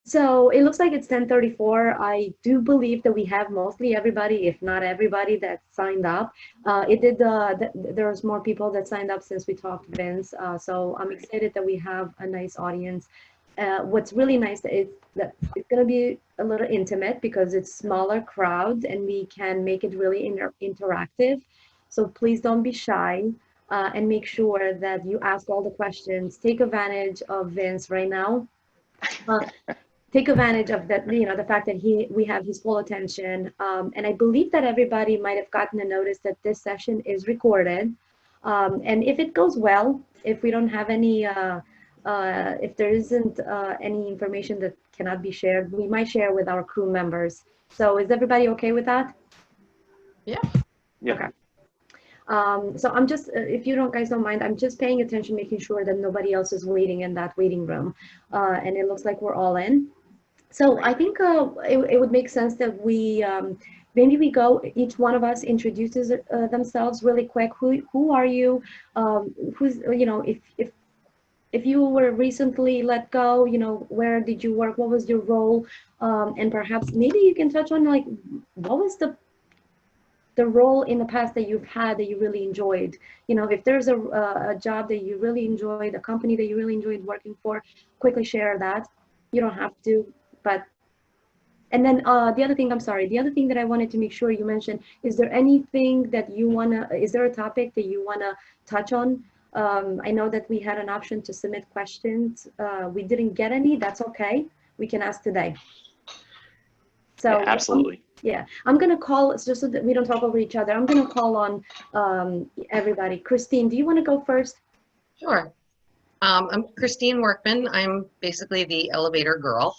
So it looks like it's 10:34. I do believe that we have mostly everybody, if not everybody, that signed up. It did. There's more people that signed up since we talked, Vince. So I'm excited that we have a nice audience. What's really nice is that it's going to be a little intimate because it's smaller crowds and we can make it really interactive. So please don't be shy, and make sure that you ask all the questions. Take advantage of Vince right now. Uh, Take advantage of that, the fact that we have his full attention. And I believe that everybody might have gotten a notice that this session is recorded. And if it goes well, if we don't have any, if there isn't any information that cannot be shared, we might share with our crew members. So is everybody okay with that? Yeah. Yeah. Okay. So I'm just, if you guys don't mind, I'm just paying attention, making sure that nobody else is waiting in that waiting room. And it looks like we're all in. So I think it would make sense that we maybe we go, each one of us introduces themselves really quick. Who are you? Who's, if you were recently let go, where did you work? What was your role? And perhaps maybe you can touch on like, what was the role in the past that you've had that you really enjoyed? If there's a job that you really enjoyed, a company that you really enjoyed working for, quickly share that. You don't have to, but, and then the other thing, I'm sorry, the other thing that I wanted to make sure you mentioned, is there anything that is there a topic that you wanna touch on? I know that we had an option to submit questions. We didn't get any, that's okay. We can ask today. So yeah, absolutely. Yeah, I'm gonna call, just so that we don't talk over each other, I'm gonna call on everybody. Christine, do you wanna go first? Sure. I'm Christine Workman. I'm basically the elevator girl.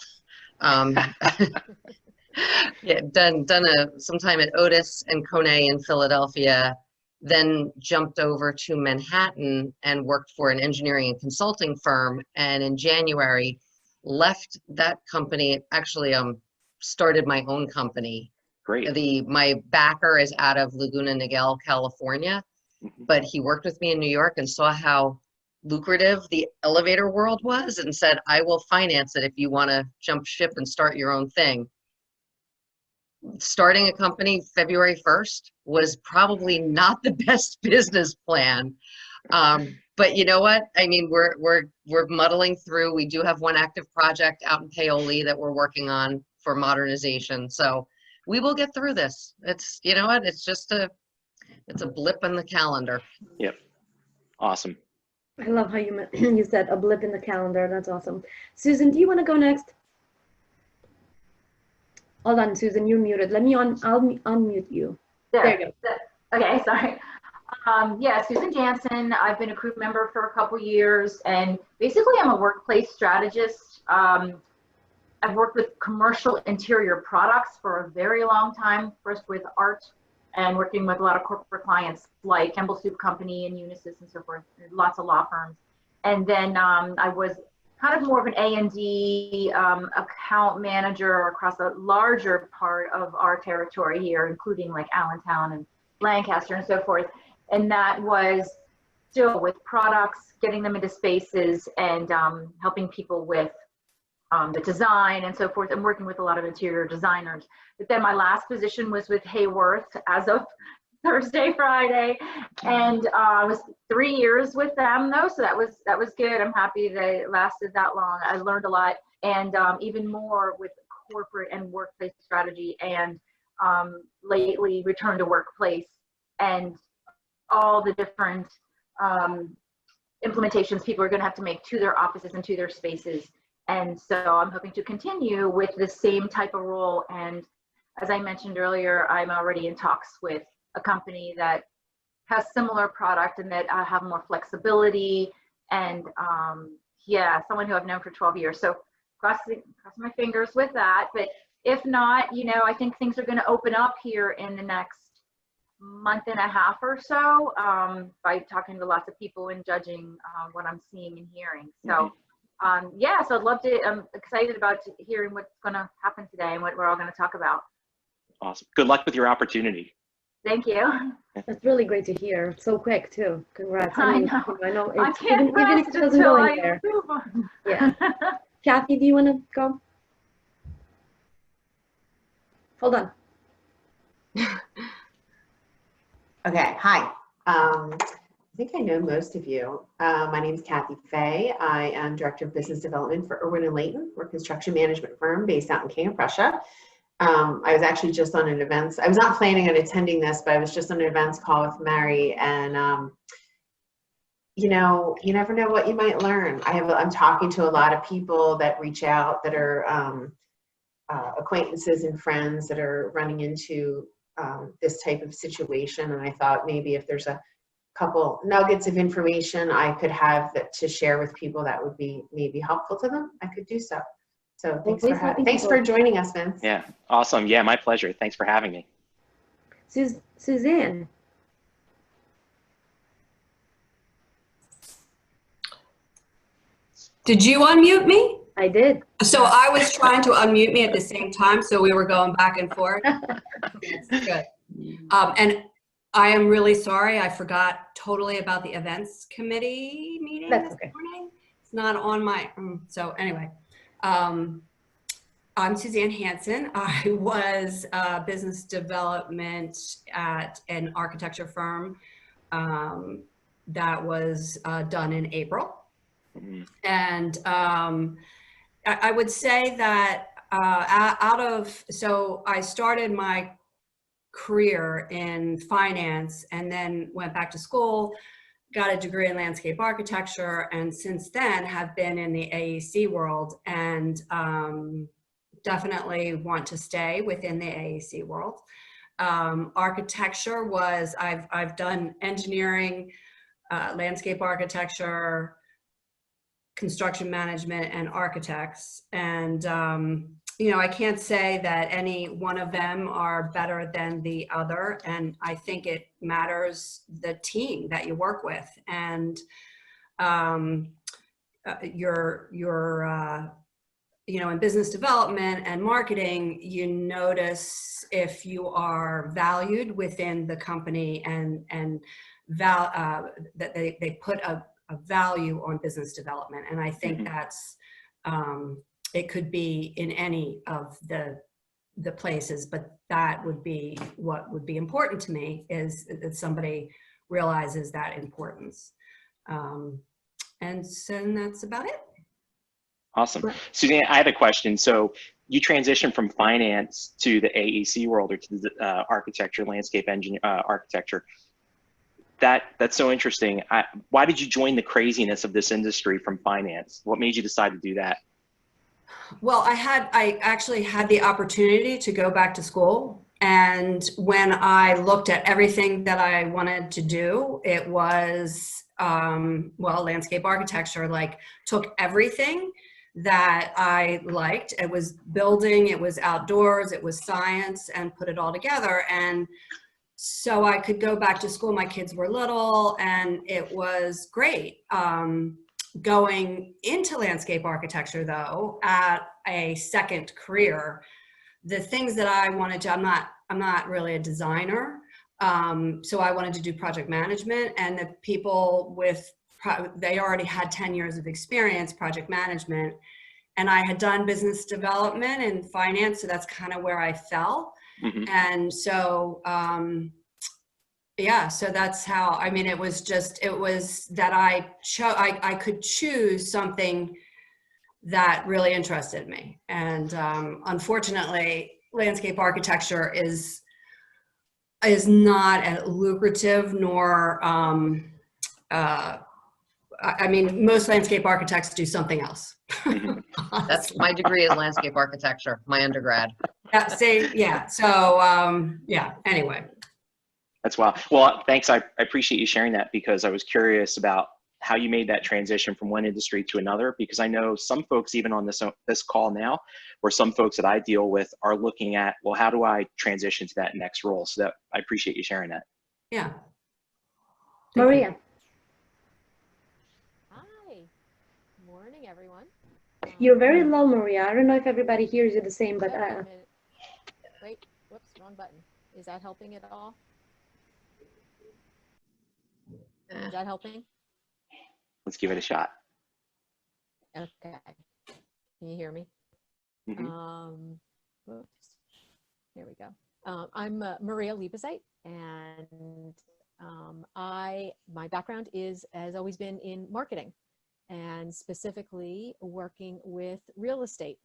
Yeah, done some time at Otis and Kone in Philadelphia, then jumped over to Manhattan and worked for an engineering and consulting firm. And in January, left that company. Actually, started my own company. Great. My backer is out of Laguna Niguel, California, but he worked with me in New York and saw how lucrative the elevator world was and said, I will finance it if you want to jump ship and start your own thing. Starting a company February 1st was probably not the best business plan. But you know what? I mean, we're muddling through. We do have one active project out in Paoli that we're working on for modernization. So we will get through this. It's, you know what? It's just it's a blip in the calendar. Yep. Awesome. I love how you said a blip in the calendar. That's awesome. Susan, do you want to go next? Hold on, Susan, you're muted. I'll unmute you. There you go. Okay, sorry. Yeah, Suzanne Hansen. I've been a crew member for a couple years, and basically I'm a workplace strategist. I've worked with commercial interior products for a very long time, first with art and working with a lot of corporate clients like Campbell Soup Company and Unisys and so forth, lots of law firms. And then I was kind of more of an A&D account manager across a larger part of our territory here, including like Allentown and Lancaster and so forth. And that was still with products, getting them into spaces and helping people with the design and so forth, and working with a lot of interior designers. But then my last position was with Hayworth as of Thursday, Friday, and I was 3 years with them though, so that was good. I'm happy that it lasted that long. I learned a lot, and even more with corporate and workplace strategy, and lately return to workplace and all the different implementations people are going to have to make to their offices and to their spaces. And so I'm hoping to continue with the same type of role. And as I mentioned earlier, I'm already in talks with a company that has similar product and that I have more flexibility, and yeah, someone who I've known for 12 years. So crossing my fingers with that. But if not, I think things are going to open up here in the next month and a half or so, by talking to lots of people and judging what I'm seeing and hearing. So yeah, so I'd love to, I'm excited about hearing what's going to happen today and what we're all going to talk about. Awesome. Good luck with your opportunity. Thank you. That's really great to hear. So quick too. Congrats. I know. I know. I can't even if rest it doesn't until go I in there. move on. Yeah. Kathy, do you want to go? Hold on. Okay, hi. I think I know most of you. My name is Kathy Fay. I am Director of Business Development for Irwin & Layton. We're a construction management firm based out in King of Prussia. I was actually just on an events. I was not planning on attending this, but I was just on an events call with Mary, and you know, you never know what you might learn. I'm talking to a lot of people that reach out that are acquaintances and friends that are running into this type of situation, and I thought maybe if there's a couple nuggets of information I could have that to share with people that would be maybe helpful to them, I could do so. So thanks for joining us, Vince. Yeah, awesome. Yeah, my pleasure. Thanks for having me. Suzanne. Did you unmute me? I did. So I was trying to unmute me at the same time, so we were going back and forth. That's good. And I am really sorry. I forgot totally about the events committee meeting this morning. It's not on my, so anyway. I'm Suzanne Hansen. I was business development at an architecture firm that was done in April. And I would say that so I started my career in finance and then went back to school, got a degree in landscape architecture, and since then have been in the AEC world, and definitely want to stay within the AEC world. Architecture was, I've done engineering, landscape architecture, construction management, and architects. And, you know, I can't say that any one of them are better than the other. And I think it matters the team that you work with. And you know, in business development and marketing, you notice if you are valued within the company and that they put a value on business development. And I think that's, it could be in any of the places, but that would be what would be important to me, is that somebody realizes that importance. And so that's about it. Awesome. Suzanne, I have a question. So you transitioned from finance to the AEC world, or to the architecture, landscape engineer, architecture. That's so interesting. Why did you join the craziness of this industry from finance? What made you decide to do that? Well, I actually had the opportunity to go back to school. And when I looked at everything that I wanted to do, it was, well, landscape architecture, like, took everything that I liked. It was building, it was outdoors, it was science, and put it all together. And so I could go back to school. My kids were little, and it was great. Going into landscape architecture, though, at a second career, the things that I wanted to, I'm not really a designer. So I wanted to do project management, and the people they already had 10 years of experience, project management, and I had done business development and finance, so that's kind of where I fell. And so, yeah, so that's how, I mean, it was that I could choose something that really interested me. And unfortunately, landscape architecture is not as lucrative, nor, I mean, most landscape architects do something else. That's my degree is landscape architecture, my undergrad. Yeah. So, yeah, anyway. That's wild. Well, thanks. I appreciate you sharing that, because I was curious about how you made that transition from one industry to another, because I know some folks, even on this call now, or some folks that I deal with, are looking at, well, how do I transition to that next role? So that I appreciate you sharing that. Yeah. Maria. Hi. Morning, everyone. You're very low, Maria. I don't know if everybody hears you the same, but wait, whoops, wrong button. Is that helping at all? Is that helping? Let's give it a shot. Okay. Can you hear me? Mm-hmm. Whoops. There we go. I'm Maria Liebesite, and my background has always been in marketing, and specifically working with real estate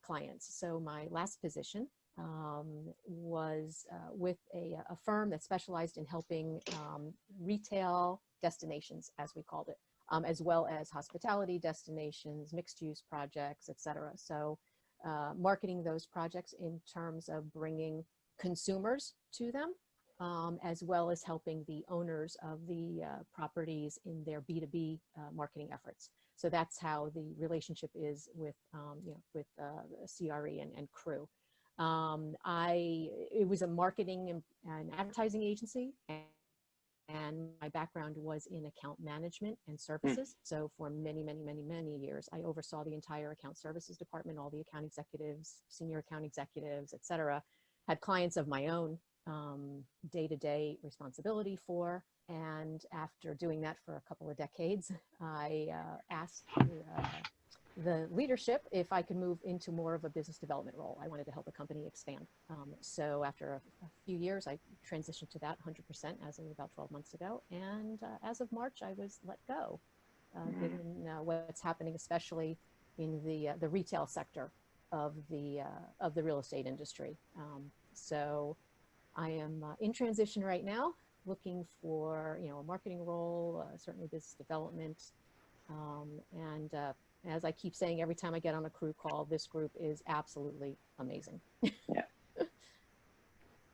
clients. So my last position was with a firm that specialized in helping retail destinations, as we called it, as well as hospitality destinations, mixed use projects, etc. So marketing those projects in terms of bringing consumers to them, as well as helping the owners of the properties in their B2B marketing efforts. So that's how the relationship is with, with CRE and Crew. It was a marketing and advertising agency, and my background was in account management and services. So for many, many, many, many years, I oversaw the entire account services department, all the account executives, senior account executives, et cetera. Had clients of my own day-to-day responsibility for. And after doing that for a couple of decades, I asked the leadership if I could move into more of a business development role. I wanted to help a company expand. So after a few years, I transitioned to that 100% as of about 12 months ago. And as of March, I was let go, given what's happening, especially in the retail sector of the real estate industry. So I am in transition right now, looking for a marketing role, certainly business development, and as I keep saying every time I get on a Crew call, this group is absolutely amazing. Yeah.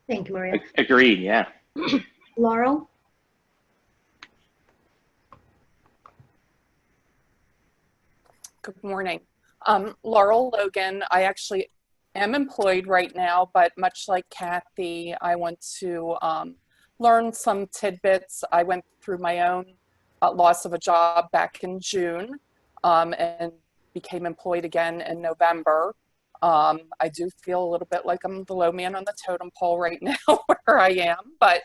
Thank you, Maria. Agreed. Yeah. Laurel? Good morning. Laurel Logan. I actually am employed right now, but much like Kathy, I want to learn some tidbits. I went through my own loss of a job back in June and became employed again in November. I do feel a little bit like I'm the low man on the totem pole right now where I am, but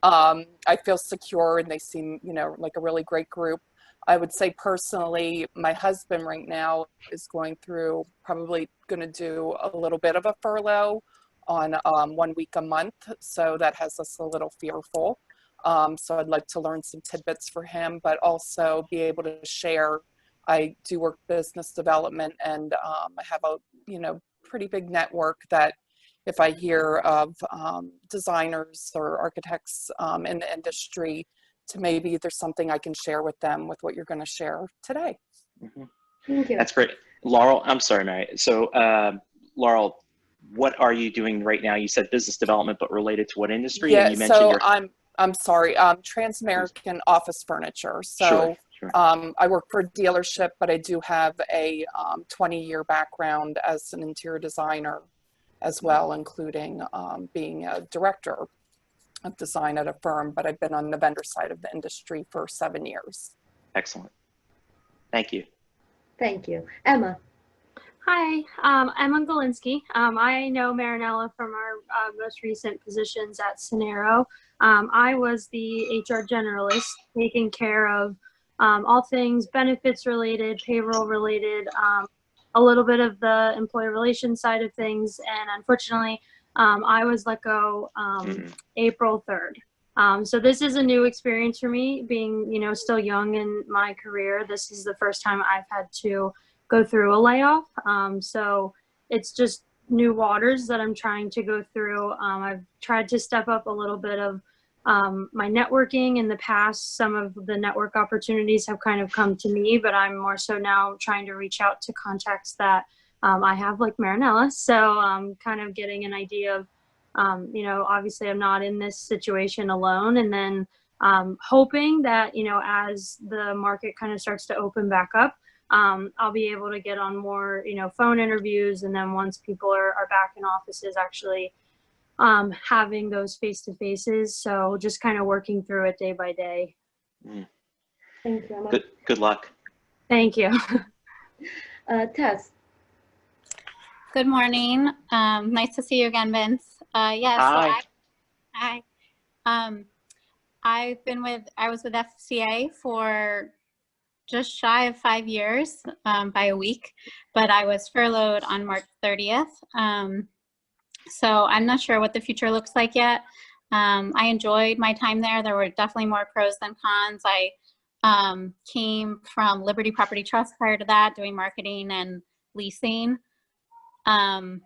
I feel secure and they seem, like a really great group. I would say personally, my husband right now is going through, probably going to do a little bit of a furlough on 1 week a month. So that has us a little fearful. So I'd like to learn some tidbits for him, but also be able to share. I do work business development, and I have a, pretty big network that if I hear of designers or architects in the industry, to maybe there's something I can share with them with what you're going to share today. Mm-hmm. Thank you. That's great. Laurel, I'm sorry, Mary. So Laurel, what are you doing right now? You said business development, but related to what industry? Yeah, and you mentioned so your... I'm sorry, Transamerican Office Furniture. So sure. I work for a dealership, but I do have a 20-year background as an interior designer as well, including being a director of design at a firm, but I've been on the vendor side of the industry for 7 years. Excellent. Thank you. Thank you. Emma? Hi, Emma Golinsky. I know Marinella from our most recent positions at Cinero. I was the HR generalist, taking care of all things benefits related, payroll related, a little bit of the employee relations side of things, and unfortunately, I was let go April 3rd. So this is a new experience for me, being still young in my career. This is the first time I've had to go through a layoff. So it's just new waters that I'm trying to go through. I've tried to step up a little bit of my networking in the past. Some of the network opportunities have kind of come to me, but I'm more so now trying to reach out to contacts that I have, like Marinella. So I'm kind of getting an idea of, obviously I'm not in this situation alone. And then hoping that, as the market kind of starts to open back up, I'll be able to get on more, phone interviews. And then once people are back in offices, actually having those face-to-faces. So just kind of working through it day by day. Thank you, Emma. Good luck. Thank you. Tess? Good morning. Nice to see you again, Vince. Hi. Hi. I was with FCA for just shy of 5 years, by a week, but I was furloughed on March 30th. So I'm not sure what the future looks like yet. I enjoyed my time there. There were definitely more pros than cons. I came from Liberty Property Trust prior to that, doing marketing and leasing. And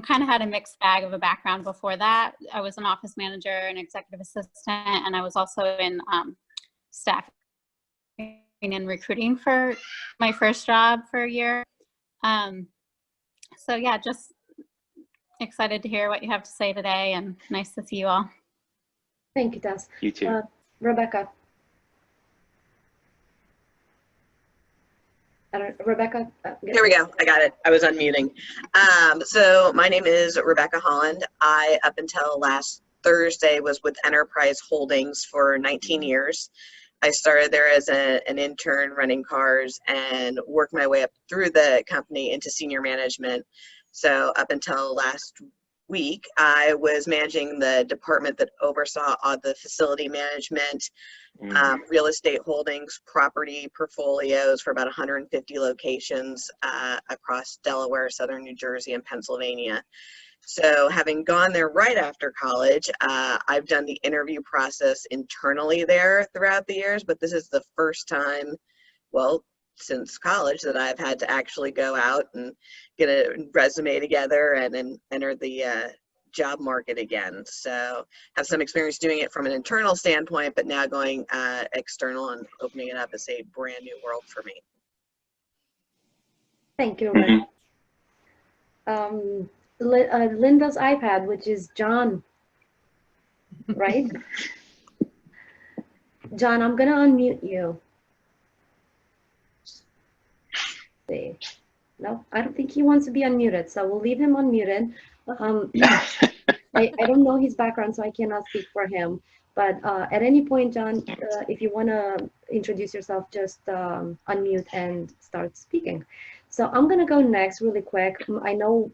kind of had a mixed bag of a background before that. I was an office manager and executive assistant, and I was also in staffing and recruiting for my first job for a year. So yeah, just excited to hear what you have to say today, and nice to see you all. Thank you, Tess. You too. Rebecca. Rebecca. Here we go. I got it. I was unmuting. So my name is Rebecca Holland. I, up until last Thursday, was with Enterprise Holdings for 19 years. I started there as an intern running cars and worked my way up through the company into senior management. So up until last week, I was managing the department that oversaw all the facility management, real estate holdings, property portfolios for about 150 locations across Delaware, Southern New Jersey, and Pennsylvania. So having gone there right after college, I've done the interview process internally there throughout the years, but this is the first time, well, since college that I've had to actually go out and get a resume together and then enter the job market again. So have some experience doing it from an internal standpoint, but now going external and opening it up as a brand new world for me. Thank you, Rebecca. Linda's iPad, which is John, right? John, I'm gonna unmute you. See. No, I don't think he wants to be unmuted, so we'll leave him unmuted. I don't know his background, so I cannot speak for him. But at any point, John, if you want to introduce yourself, just unmute and start speaking. So I'm going to go next really quick. I know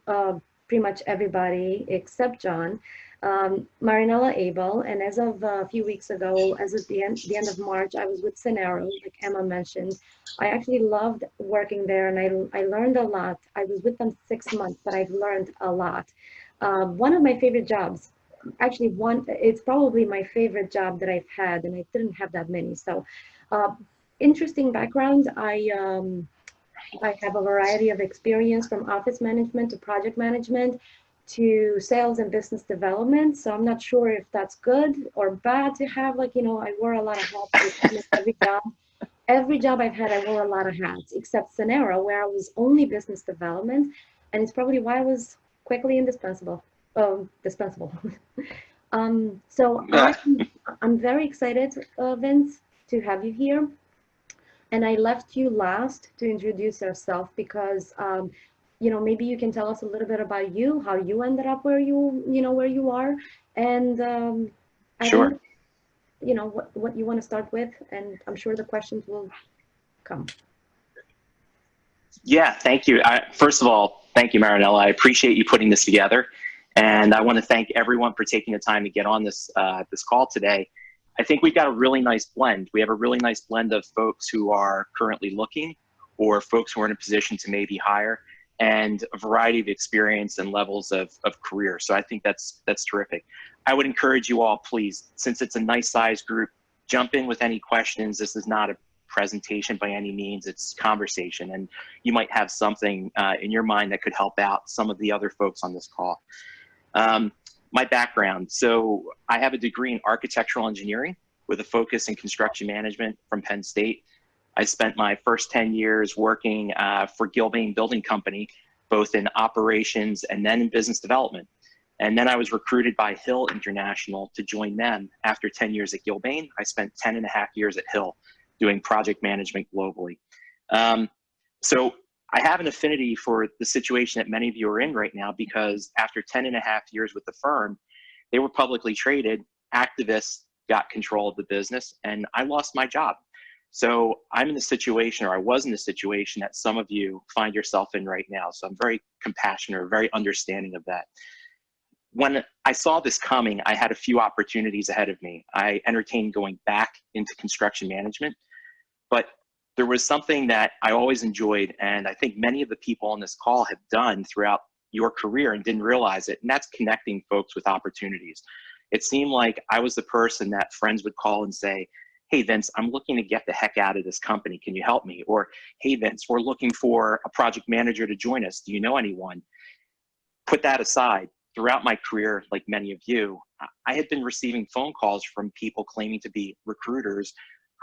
pretty much everybody except John. Marinella Abel, and as of a few weeks ago, as of the end of March, I was with Scenero, like Emma mentioned. I actually loved working there, and I learned a lot. I was with them 6 months, but I've learned a lot. One of my favorite jobs, actually it's probably my favorite job that I've had, and I didn't have that many. So interesting background. I have a variety of experience from office management to project management to sales and business development. So I'm not sure if that's good or bad to have, like, you know, I wore a lot of hats with every job. Every job I've had, I wore a lot of hats, except Scenero, where I was only business development. And it's probably why I was quickly indispensable. So I'm very excited, Vince, to have you here. And I left you last to introduce yourself because, you know, maybe you can tell us a little bit about you, how you ended up where where you are, and sure. You know, what you want to start with, and I'm sure the questions will come. Yeah, thank you. First of all, thank you, Marinella. I appreciate you putting this together. And I want to thank everyone for taking the time to get on this call today. I think we've got a really nice blend. We have a really nice blend of folks who are currently looking or folks who are in a position to maybe hire, and a variety of experience and levels of career. So I think that's terrific. I would encourage you all, please, since it's a nice size group, jump in with any questions. This is not a presentation by any means, it's conversation, and you might have something in your mind that could help out some of the other folks on this call. My background, so I have a degree in architectural engineering with a focus in construction management from Penn State. I spent my first 10 years working for Gilbane Building Company, both in operations and then in business development. And then I was recruited by Hill International to join them. After 10 years at Gilbane, I spent 10.5 years at Hill doing project management globally. So I have an affinity for the situation that many of you are in right now, because after 10.5 years with the firm, they were publicly traded, activists got control of the business, and I lost my job. So I'm in the situation, or I was in the situation that some of you find yourself in right now. So I'm very compassionate, or very understanding of that. When I saw this coming, I had a few opportunities ahead of me. I entertained going back into construction management, but there was something that I always enjoyed, and I think many of the people on this call have done throughout your career and didn't realize it. And that's connecting folks with opportunities. It seemed like I was the person that friends would call and say, hey, Vince, I'm looking to get the heck out of this company. Can you help me? Or, hey, Vince, we're looking for a project manager to join us. Do you know anyone? Put that aside. Throughout my career, like many of you, I had been receiving phone calls from people claiming to be recruiters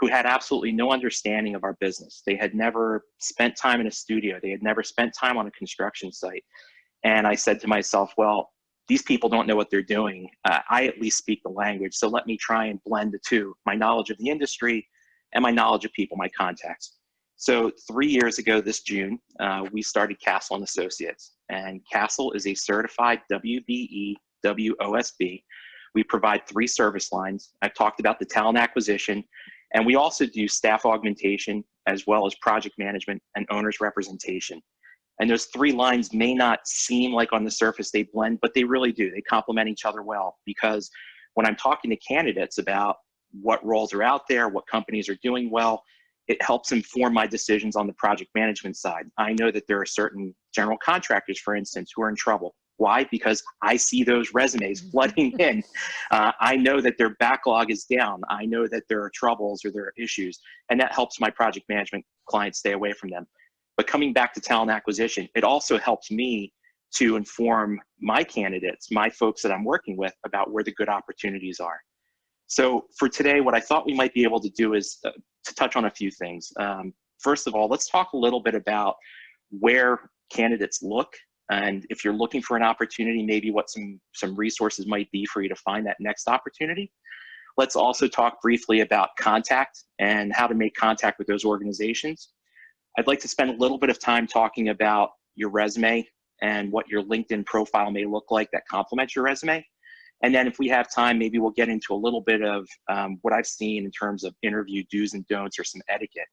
who had absolutely no understanding of our business. They had never spent time in a studio. They had never spent time on a construction site. And I said to myself, well, these people don't know what they're doing. I at least speak the language, so let me try and blend the two, my knowledge of the industry and my knowledge of people, my contacts. So 3 years ago this June, we started Castle & Associates. And Castle is a certified WBE, WOSB. We provide 3 service lines. I've talked about the talent acquisition, and we also do staff augmentation as well as project management and owner's representation. And those 3 lines may not seem like on the surface they blend, but they really do. They complement each other well, because when I'm talking to candidates about what roles are out there, what companies are doing well, it helps inform my decisions on the project management side. I know that there are certain general contractors, for instance, who are in trouble. Why? Because I see those resumes flooding in. I know that their backlog is down. I know that there are troubles or there are issues, and that helps my project management clients stay away from them. But coming back to talent acquisition, it also helps me to inform my candidates, my folks that I'm working with, about where the good opportunities are. So for today, what I thought we might be able to do is to touch on a few things. First of all, let's talk a little bit about where candidates look, and if you're looking for an opportunity, maybe what some resources might be for you to find that next opportunity. Let's also talk briefly about contact and how to make contact with those organizations. I'd like to spend a little bit of time talking about your resume and what your LinkedIn profile may look like that complements your resume. And then if we have time, maybe we'll get into a little bit of what I've seen in terms of interview do's and don'ts or some etiquette.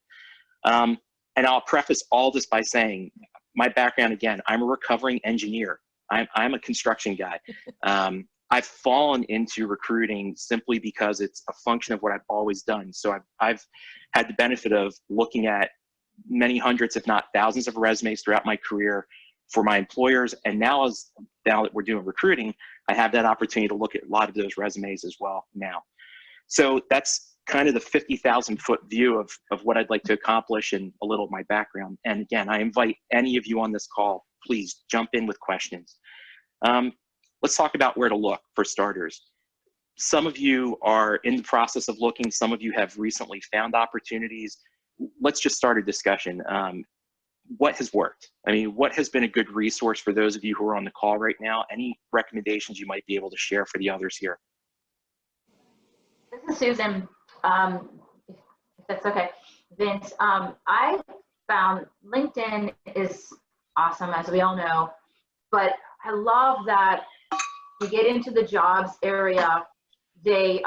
And I'll preface all this by saying my background, again, I'm a recovering engineer. I'm a construction guy. I've fallen into recruiting simply because it's a function of what I've always done. So I've had the benefit of looking at many hundreds, if not thousands of resumes throughout my career for my employers. And now that we're doing recruiting, I have that opportunity to look at a lot of those resumes as well now. So that's kind of the 50,000 foot view of what I'd like to accomplish and a little of my background. And again, I invite any of you on this call, please jump in with questions. Let's talk about where to look for starters. Some of you are in the process of looking. Some of you have recently found opportunities. Let's just start a discussion. What has worked? I mean, what has been a good resource for those of you who are on the call right now? Any recommendations you might be able to share for the others here? This is Susan, if that's okay. Vince, I found LinkedIn is awesome, as we all know, but I love that you get into the jobs area, they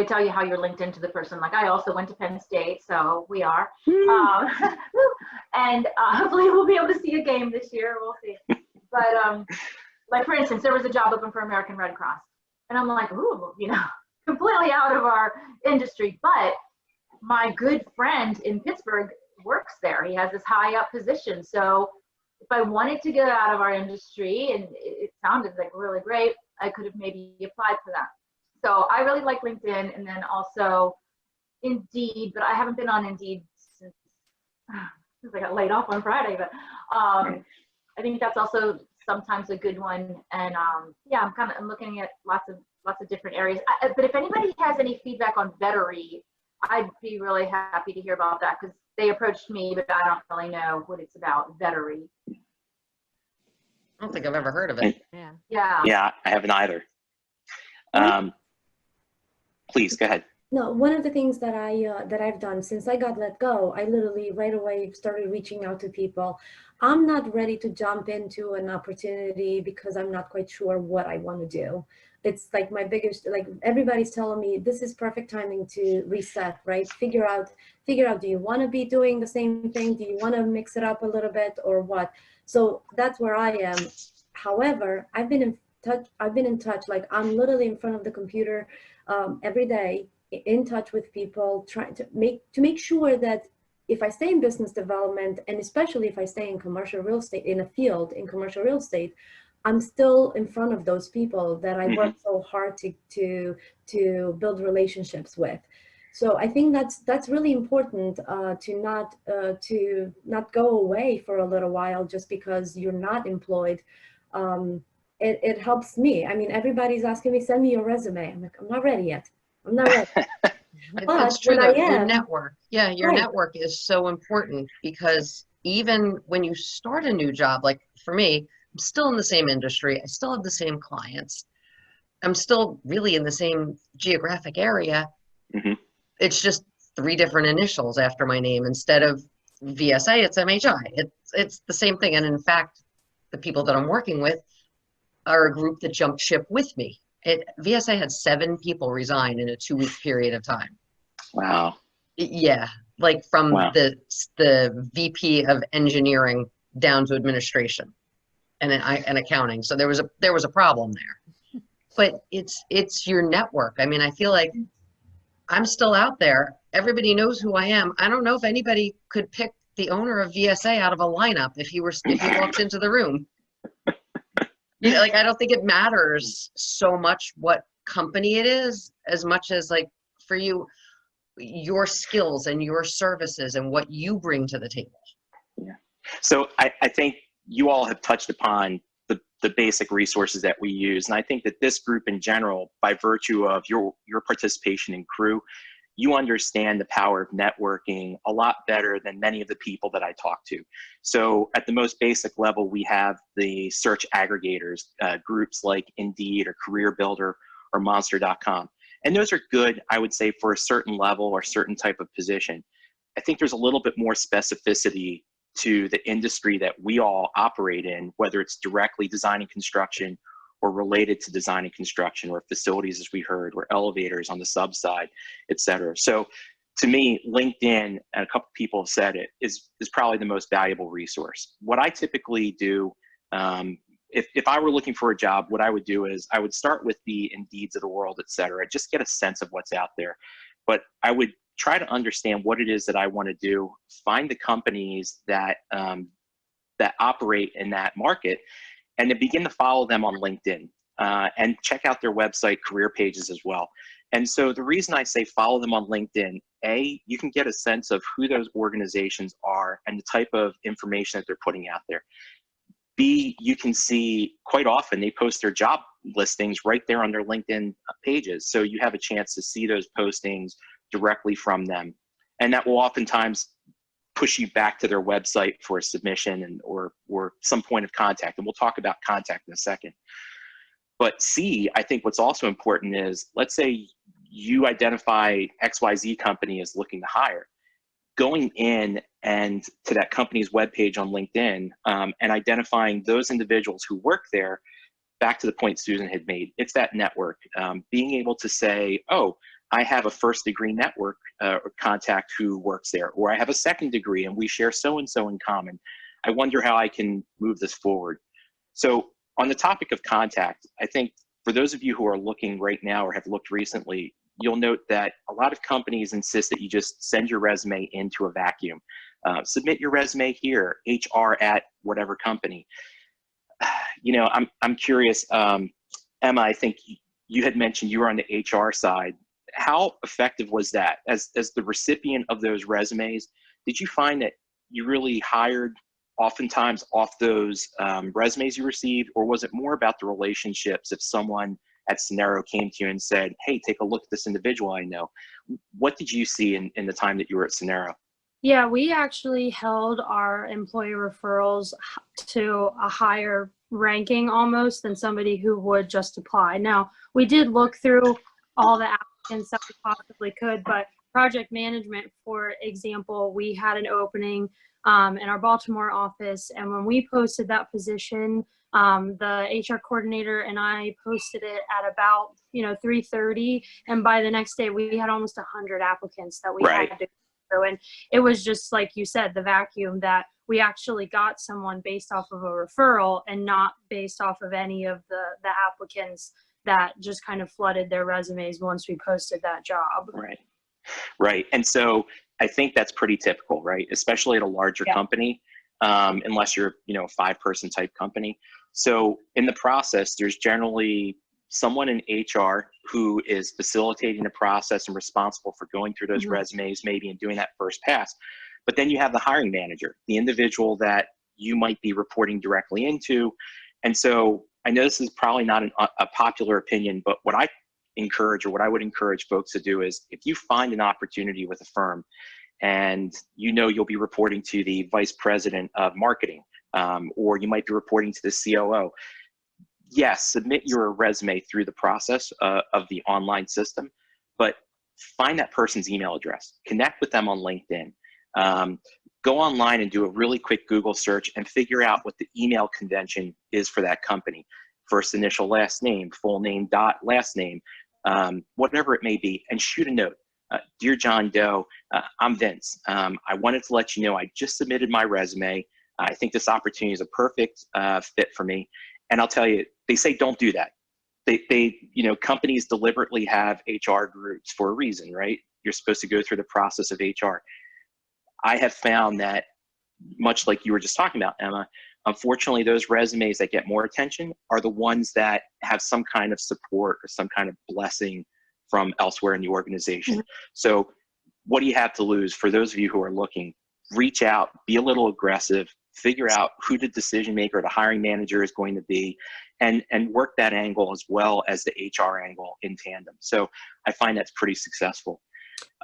tell you how you're linked into the person. Like, I also went to Penn State, so we are. And hopefully we'll be able to see a game this year. We'll see. But like, for instance, there was a job open for American Red Cross. And I'm like, ooh, you know, completely out of our industry. But my good friend in Pittsburgh works there. He has this high up position. So if I wanted to get out of our industry, and it sounded like really great, I could have maybe applied for that. So I really like LinkedIn, and then also Indeed, but I haven't been on Indeed since I got laid off on Friday. But I think that's also sometimes a good one. And yeah, I'm looking at lots of different areas. But if anybody has any feedback on Vettery, I'd be really happy to hear about that, because they approached me, but I don't really know what it's about. Vettery. I don't think I've ever heard of it. Yeah, I haven't either. Please go ahead. No, one of the things that I've done since I got let go, I literally right away started reaching out to people. I'm not ready to jump into an opportunity because I'm not quite sure what I want to do. It's like my biggest, like, everybody's telling me this is perfect timing to reset, right? Figure out, do you want to be doing the same thing? Do you want to mix it up a little bit, or what? So that's where I am. However, I've been in touch, like, I'm literally in front of the computer every day, in touch with people, trying to make sure that if I stay in business development, and especially if I stay in commercial real estate, in a field in commercial real estate, I'm still in front of those people that I work so hard to build relationships with. So I think that's really important, to not go away for a little while just because you're not employed. It helps me. I mean, everybody's asking me, send me your resume. I'm like, I'm not ready yet. I'm not ready. It's true though, your network. Yeah, your network is so important, because even when you start a new job, like for me, I'm still in the same industry. I still have the same clients. I'm still really in the same geographic area. It's just 3 different initials after my name. Instead of VSA, it's MHI. It's the same thing. And in fact, the people that I'm working with are a group that jumped ship with me. VSA had 7 people resign in a 2-week period of time. Wow. Yeah, like from the VP of engineering down to administration and accounting. So there was a problem there. But it's your network. I mean, I feel like I'm still out there. Everybody knows who I am. I don't know if anybody could pick the owner of VSA out of a lineup if he walked into the room. You know, like, I don't think it matters so much what company it is, as much as, like, for you, your skills and your services and what you bring to the table. Yeah. So I think you all have touched upon the basic resources that we use. And I think that this group in general, by virtue of your participation in Crew, you understand the power of networking a lot better than many of the people that I talk to. So at the most basic level, we have the search aggregators, groups like Indeed or Career Builder or Monster.com. And those are good, I would say, for a certain level or certain type of position. I think there's a little bit more specificity to the industry that we all operate in, whether it's directly designing construction or related to design and construction, or facilities, as we heard, or elevators on the sub side, et cetera. So to me, LinkedIn, and a couple people have said it, is probably the most valuable resource. What I typically do, if I were looking for a job, what I would do is I would start with the Indeeds of the world, et cetera, just get a sense of what's out there. But I would try to understand what it is that I want to do, find the companies that that operate in that market, and to begin to follow them on LinkedIn and check out their website career pages as well. And so the reason I say follow them on LinkedIn, A, you can get a sense of who those organizations are and the type of information that they're putting out there. B, you can see quite often they post their job listings right there on their LinkedIn pages. So you have a chance to see those postings directly from them. And that will oftentimes push you back to their website for a submission and or some point of contact. And we'll talk about contact in a second. But C, I think what's also important is, let's say you identify XYZ company as looking to hire. Going in and to that company's webpage on LinkedIn and identifying those individuals who work there, back to the point Susan had made, it's that network. Being able to say, oh, I have a first degree network or contact who works there, or I have a second degree and we share so-and-so in common. I wonder how I can move this forward. So on the topic of contact, I think for those of you who are looking right now or have looked recently, you'll note that a lot of companies insist that you just send your resume into a vacuum. Submit your resume here, HR at whatever company. You know, I'm curious, Emma, I think you had mentioned you were on the HR side. How effective was that? As the recipient of those resumes, did you find that you really hired oftentimes off those resumes you received, or was it more about the relationships? If someone at Scenero came to you and said, hey, take a look at this individual I know. What did you see in the time that you were at Scenero? Yeah, we actually held our employee referrals to a higher ranking almost than somebody who would just apply. Now, we did look through all the applicants that we possibly could, but project management, for example, we had an opening in our Baltimore office, and when we posted that position, the HR coordinator and I posted it at about 3:30, and by the next day we had almost 100 applicants that we had to go through. And it was just like you said, the vacuum, that we actually got someone based off of a referral and not based off of any of the applicants that just kind of flooded their resumes once we posted that job. Right. And so I think that's pretty typical, right? Especially at a larger company, unless you're, you know, a 5-person type company. So in the process, there's generally someone in HR who is facilitating the process and responsible for going through those resumes maybe and doing that first pass. But then you have the hiring manager, the individual that you might be reporting directly into. And so I know this is probably not a popular opinion, but what I encourage, or what I would encourage folks to do, is if you find an opportunity with a firm and you know you'll be reporting to the vice president of marketing, or you might be reporting to the COO, yes, submit your resume through the process of the online system, but find that person's email address, connect with them on LinkedIn, go online and do a really quick Google search and figure out what the email convention is for that company. First initial, last name, full name, dot, last name, whatever it may be, and shoot a note. Dear John Doe, I'm Vince. I wanted to let you know I just submitted my resume. I think this opportunity is a perfect fit for me. And I'll tell you, they say don't do that. They, you know, companies deliberately have HR groups for a reason, right? You're supposed to go through the process of HR. I have found that, much like you were just talking about, Emma, unfortunately, those resumes that get more attention are the ones that have some kind of support or some kind of blessing from elsewhere in the organization. So what do you have to lose? For those of you who are looking, reach out, be a little aggressive, figure out who the decision maker, the hiring manager is going to be, and work that angle as well as the HR angle in tandem. So I find that's pretty successful.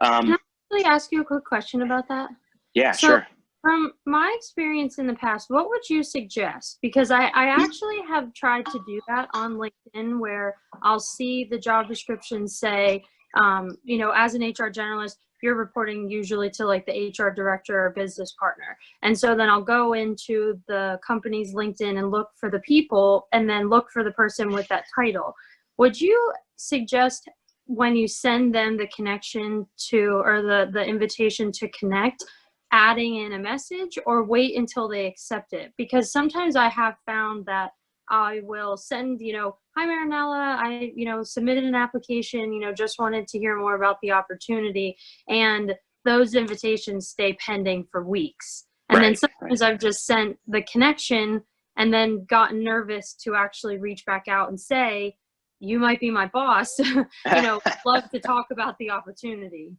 Can I actually ask you a quick question about that? Yeah, sure. From my experience in the past, what would you suggest? Because I actually have tried to do that on LinkedIn, where I'll see the job description say, you know, as an HR generalist, you're reporting usually to like the HR director or business partner. And so then I'll go into the company's LinkedIn and look for the people and then look for the person with that title. Would you suggest when you send them the connection to, or the invitation to connect, adding in a message, or wait until they accept it? Because sometimes I have found that I will send, you know, hi Marinella, I, you know, submitted an application, you know, just wanted to hear more about the opportunity. And those invitations stay pending for weeks. And then sometimes I've just sent the connection and then gotten nervous to actually reach back out and say, you might be my boss, you know, love to talk about the opportunity.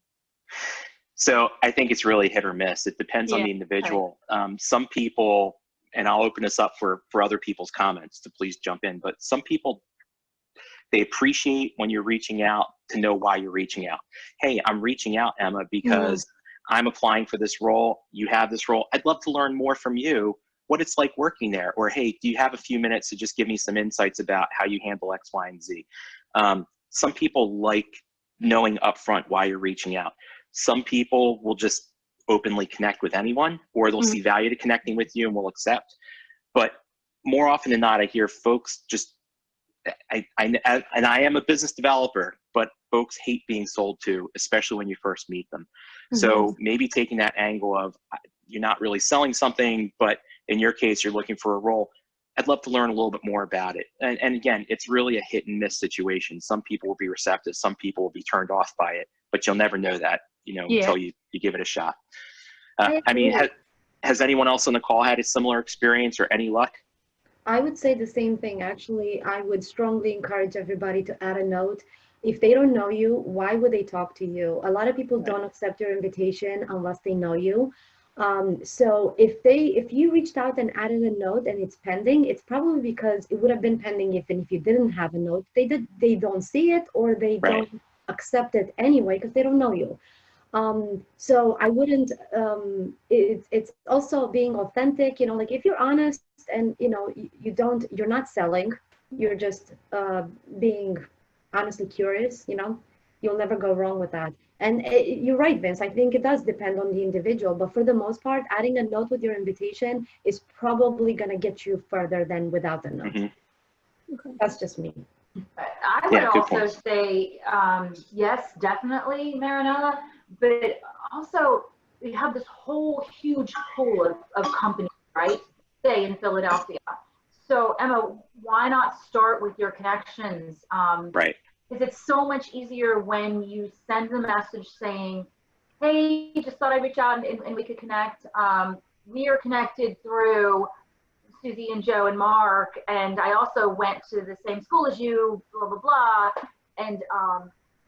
So I think it's really hit or miss. It depends on the individual. Some people, and I'll open this up for other people's comments, to please jump in, but some people, they appreciate when you're reaching out to know why you're reaching out. Hey, I'm reaching out, Emma, because I'm applying for this role. You have this role. I'd love to learn more from you, what it's like working there. Or, hey, do you have a few minutes to just give me some insights about how you handle X, Y, and Z? Some people like knowing upfront why you're reaching out. Some people will just openly connect with anyone, or they'll see value to connecting with you and will accept. But more often than not, I hear folks just, and I am a business developer, but folks hate being sold to, especially when you first meet them. So maybe taking that angle of, you're not really selling something, but in your case, you're looking for a role. I'd love to learn a little bit more about it. And again, it's really a hit and miss situation. Some people will be receptive, some people will be turned off by it, but you'll never know that, you know, until you give it a shot. I mean, has anyone else on the call had a similar experience or any luck? I would say the same thing. Actually, I would strongly encourage everybody to add a note. If they don't know you, why would they talk to you? A lot of people don't accept your invitation unless they know you. So if you reached out and added a note and it's pending, it's probably because it would have been pending if you didn't have a note. They don't see it, or they don't accept it anyway because they don't know you. So I wouldn't, it's also being authentic, you know, like if you're honest and, you know, you're not selling, you're just being honestly curious, you know, you'll never go wrong with that. And you're right, Vince, I think it does depend on the individual, but for the most part, adding a note with your invitation is probably going to get you further than without a note. That's just me. I would also say, yes, definitely, Marinella, but also we have this whole huge pool of companies, right? Say in Philadelphia. So Emma, why not start with your connections? Because it's so much easier when you send a message saying, hey, just thought I'd reach out and we could connect. We are connected through Susie and Joe and Mark, and I also went to the same school as you, blah, blah, blah. And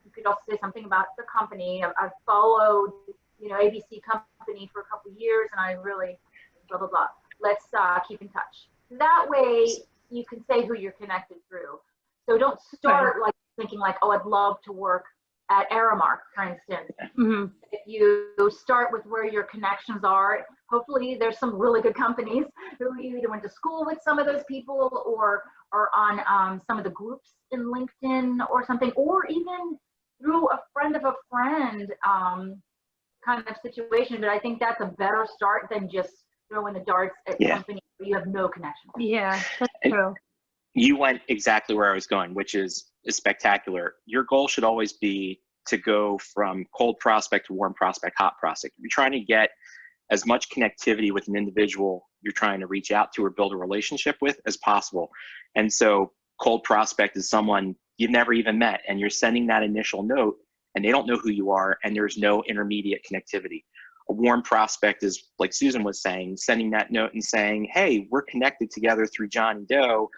you could also say something about the company. I've followed, you know, ABC company for a couple of years, and I really, blah, blah, blah. Let's keep in touch. That way you can say who you're connected through. So don't start like thinking like, oh, I'd love to work at Aramark, for instance. Mm-hmm. If you start with where your connections are, hopefully there's some really good companies who you either went to school with some of those people or are on some of the groups in LinkedIn or something, or even through a friend of a friend kind of situation. But I think that's a better start than just throwing the darts at companies where you have no connection. Yeah, that's true. You went exactly where I was going, which is spectacular. Your goal should always be to go from cold prospect to warm prospect, hot prospect. You're trying to get as much connectivity with an individual you're trying to reach out to or build a relationship with as possible. And so cold prospect is someone you've never even met, and you're sending that initial note and they don't know who you are, and there's no intermediate connectivity. A warm prospect is, like Susan was saying, sending that note and saying, hey, we're connected together through John and Doe.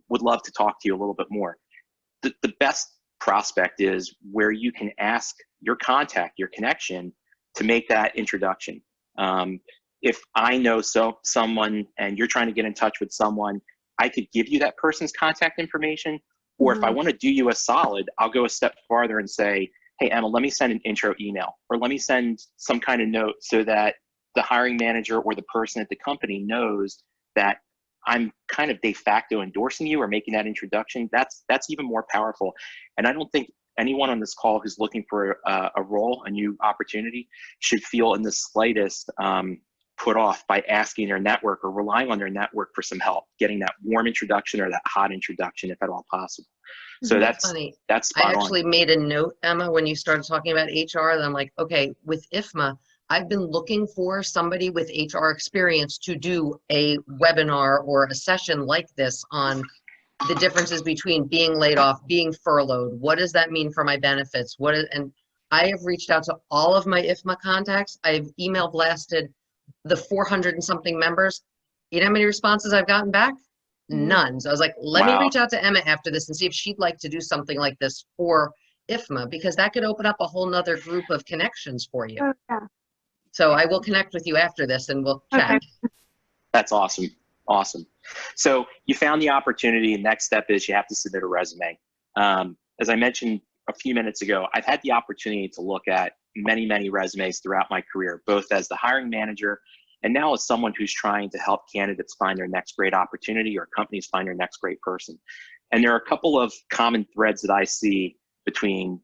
Would love to talk to you a little bit more. The best prospect is where you can ask your contact, your connection, to make that introduction. If I know someone and you're trying to get in touch with someone, I could give you that person's contact information. Or if I want to do you a solid, I'll go a step farther and say, hey, Emma, let me send an intro email, or let me send some kind of note so that the hiring manager or the person at the company knows that I'm kind of de facto endorsing you or making that introduction. That's even more powerful. And I don't think anyone on this call who's looking for a role, a new opportunity, should feel in the slightest put off by asking their network or relying on their network for some help, getting that warm introduction or that hot introduction, if at all possible. So that's funny. That's I spot actually on. made a note, Emma, when you started talking about HR, and I'm like, okay, with IFMA, I've been looking for somebody with HR experience to do a webinar or a session like this on the differences between being laid off, being furloughed. What does that mean for my benefits? And I have reached out to all of my IFMA contacts. I've email blasted the 400 and something members. You know how many responses I've gotten back? None. So I was like, let me reach out to Emma after this and see if she'd like to do something like this for IFMA, because that could open up a whole nother group of connections for you. Oh, yeah. So I will connect with you after this and we'll chat. Okay. That's awesome. Awesome. So you found the opportunity. Next step is you have to submit a resume. As I mentioned a few minutes ago, I've had the opportunity to look at many resumes throughout my career, both as the hiring manager and now as someone who's trying to help candidates find their next great opportunity or companies find their next great person. And there are a couple of common threads that I see between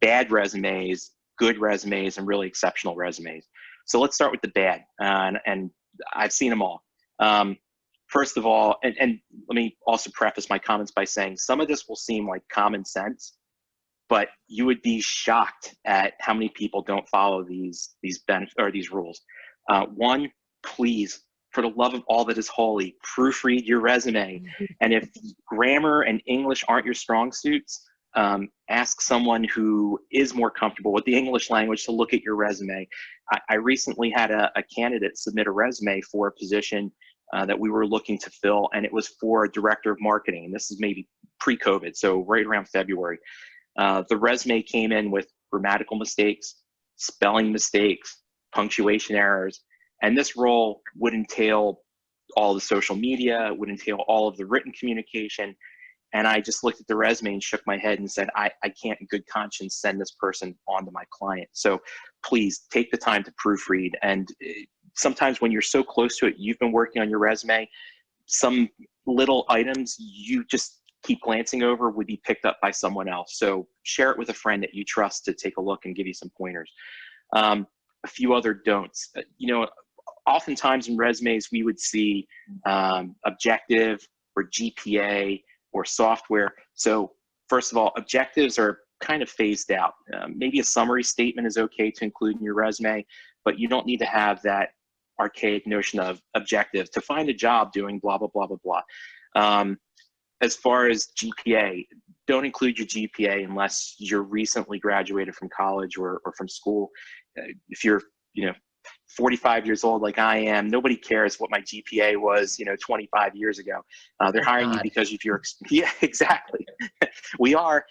bad resumes, good resumes, and really exceptional resumes. So let's start with the bad, and I've seen them all. First of all, and let me also preface my comments by saying some of this will seem like common sense, but you would be shocked at how many people don't follow these rules. One, please, for the love of all that is holy, proofread your resume. And if grammar and English aren't your strong suits, ask someone who is more comfortable with the English language to look at your resume. I recently had a candidate submit a resume for a position that we were looking to fill, and it was for a director of marketing. And this is maybe pre-COVID, so right around February. The resume came in with grammatical mistakes, spelling mistakes, punctuation errors, and this role would entail all the social media, would entail all of the written communication. And I just looked at the resume and shook my head and said, I can't in good conscience send this person on to my client. So please take the time to proofread. And sometimes when you're so close to it, you've been working on your resume, some little items you just keep glancing over would be picked up by someone else. So share it with a friend that you trust to take a look and give you some pointers. A few other don'ts. Oftentimes in resumes, we would see objective or GPA or software. So first of all, objectives are kind of phased out. Maybe a summary statement is okay to include in your resume, but you don't need to have that archaic notion of objective to find a job doing blah, blah, blah, blah, blah. As far as GPA, don't include your GPA unless you're recently graduated from college or from school. If you're, 45 years old like I am, nobody cares what my GPA was, 25 years ago. They're hiring you because of your, yeah, exactly. We are.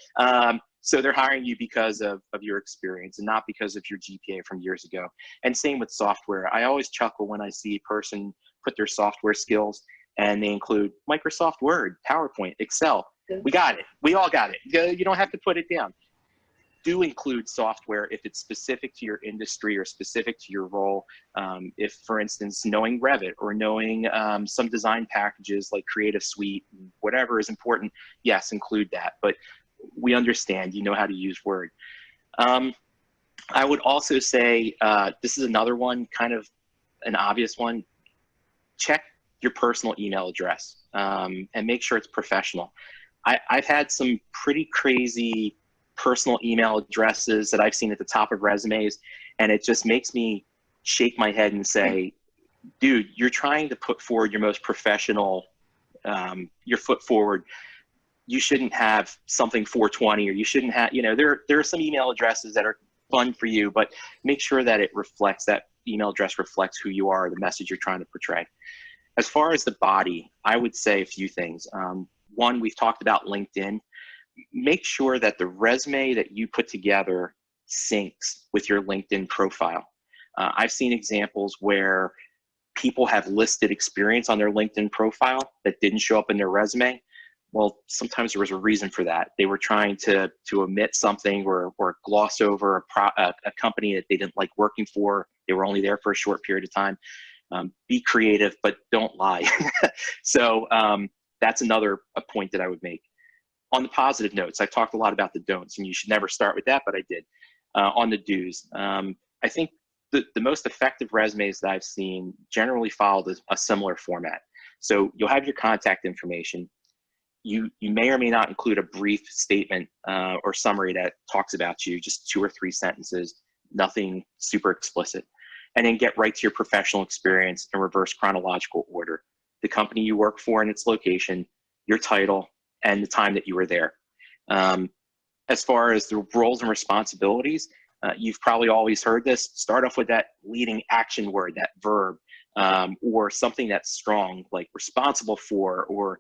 So they're hiring you because of your experience and not because of your GPA from years ago. And same with software. I always chuckle when I see a person put their software skills and they include Microsoft Word, PowerPoint, Excel. We got it. We all got it. You don't have to put it down. Do include software if it's specific to your industry or specific to your role. If, for instance, knowing Revit or knowing some design packages like Creative Suite, whatever is important, yes, include that. But we understand you know how to use Word. I would also say, this is another one, kind of an obvious one. Check your personal email address and make sure it's professional. I've had some pretty crazy personal email addresses that I've seen at the top of resumes, and it just makes me shake my head and say, dude, you're trying to put forward your most professional, your foot forward. You shouldn't have something 420, or you shouldn't have, there are some email addresses that are fun for you, but make sure that it reflects, that email address reflects who you are, the message you're trying to portray. As far as the body, I would say a few things. One, we've talked about LinkedIn. Make sure that the resume that you put together syncs with your LinkedIn profile. I've seen examples where people have listed experience on their LinkedIn profile that didn't show up in their resume. Well, sometimes there was a reason for that. They were trying to omit something or gloss over a company that they didn't like working for. They were only there for a short period of time. Be creative, but don't lie. So that's another point that I would make. On the positive notes, I talked a lot about the don'ts, and you should never start with that, but I did. On the do's, I think the most effective resumes that I've seen generally follow a similar format. So you'll have your contact information. You may or may not include a brief statement or summary that talks about you, just 2 or 3 sentences, nothing super explicit. And then get right to your professional experience in reverse chronological order. The company you work for and its location, your title, and the time that you were there. As far as the roles and responsibilities, you've probably always heard this. Start off with that leading action word, that verb, or something that's strong, like responsible for, or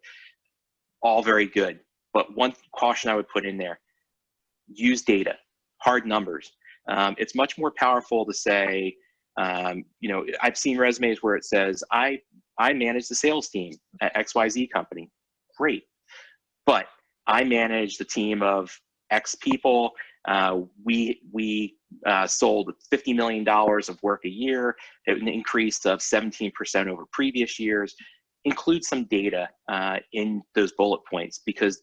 all very good. But one caution I would put in there, use data, hard numbers. It's much more powerful to say, I've seen resumes where it says, I manage the sales team at XYZ company. Great. But I manage the team of X people. We sold $50 million of work a year, an increase of 17% over previous years. Include some data in those bullet points, because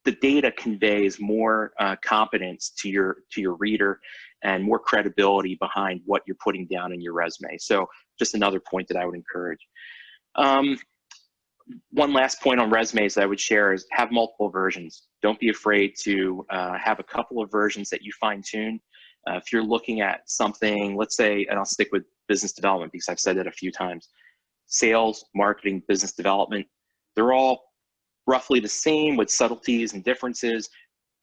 the data conveys more competence to your reader and more credibility behind what you're putting down in your resume. So just another point that I would encourage. One last point on resumes that I would share is have multiple versions. Don't be afraid to have a couple of versions that you fine tune. If you're looking at something, let's say, and I'll stick with business development because I've said that a few times, sales, marketing, business development, they're all roughly the same with subtleties and differences.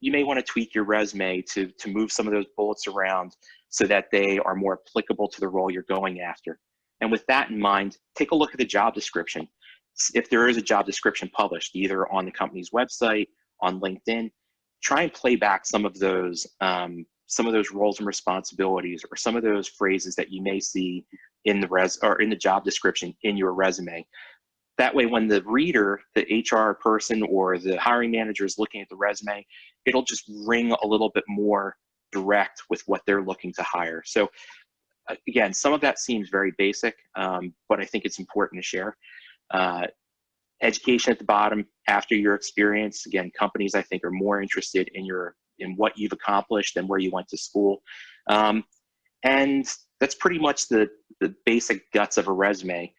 You may want to tweak your resume to move some of those bullets around so that they are more applicable to the role you're going after. And with that in mind, take a look at the job description. If there is a job description published, either on the company's website, on LinkedIn, try and play back some of those roles and responsibilities, or some of those phrases that you may see in the job description in your resume. That way, when the reader, the HR person or the hiring manager is looking at the resume, it'll just ring a little bit more direct with what they're looking to hire. So again, some of that seems very basic, but I think it's important to share. Education at the bottom after your experience. Again, companies I think are more interested in what you've accomplished than where you went to school. And that's pretty much the basic guts of a resume.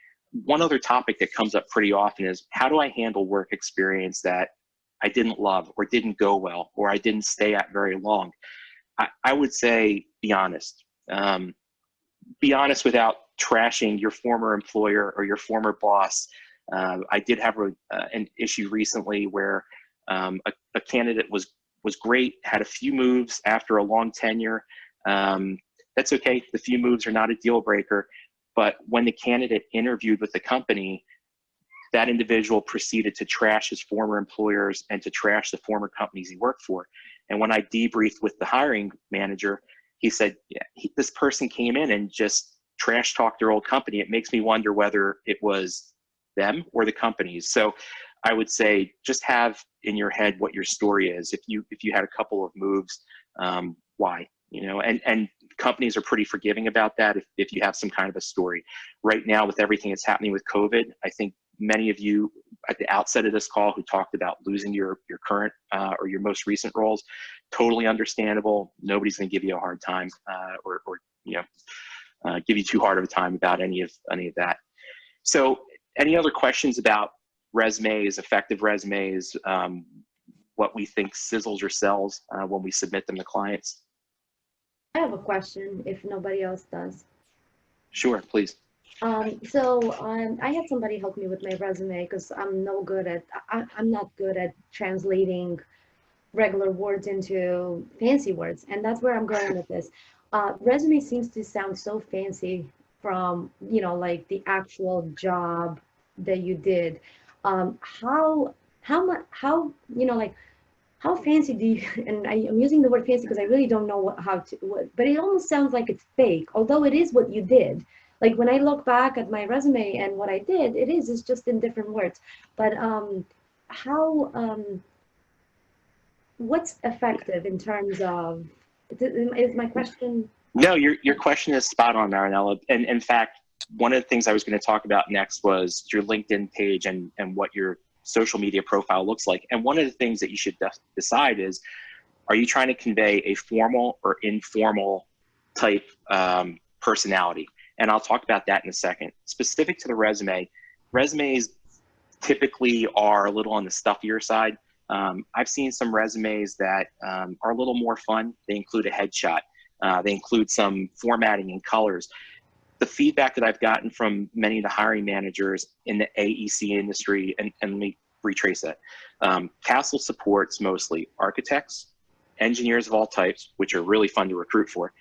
One other topic that comes up pretty often is, how do I handle work experience that I didn't love or didn't go well or I didn't stay at very long? I would say be honest. Be honest without trashing your former employer or your former boss. I did have an issue recently where a a candidate was great, had a few moves after a long tenure. That's okay. The few moves are not a deal breaker. But when the candidate interviewed with the company, that individual proceeded to trash his former employers and to trash the former companies he worked for. And when I debriefed with the hiring manager, he said, yeah, this person came in and just trash talked their old company. It makes me wonder whether it was them or the companies. So I would say just have in your head what your story is. If you had a couple of moves, why? You know, and companies are pretty forgiving about that if you have some kind of a story. Right now, with everything that's happening with COVID, I think many of you at the outset of this call who talked about losing your current or your most recent roles, totally understandable. Nobody's going to give you a hard time or you know, give you too hard of a time about any of that. So any other questions about resumes, effective resumes, what we think sizzles or sells when we submit them to clients? I have a question if nobody else does. Sure, please. I had somebody help me with my resume because I'm not good at translating regular words into fancy words, and that's where I'm going with this. Resume seems to sound so fancy from, you know, like the actual job that you did. How you know, like, how fancy do you, and I'm using the word fancy because I really don't know but it almost sounds like it's fake, although it is what you did. Like when I look back at my resume and what I did, it's just in different words. But what's effective in terms of, is my question? No, your question is spot on, Marinella. And in fact, one of the things I was going to talk about next was your LinkedIn page and what your social media profile looks like. And one of the things that you should decide is, are you trying to convey a formal or informal type personality? And I'll talk about that in a second. Specific to the resume, resumes typically are a little on the stuffier side. I've seen some resumes that are a little more fun. They include a headshot. They include some formatting and colors. The feedback that I've gotten from many of the hiring managers in the AEC industry, and let me retrace that. Castle supports mostly architects, engineers of all types, which are really fun to recruit for,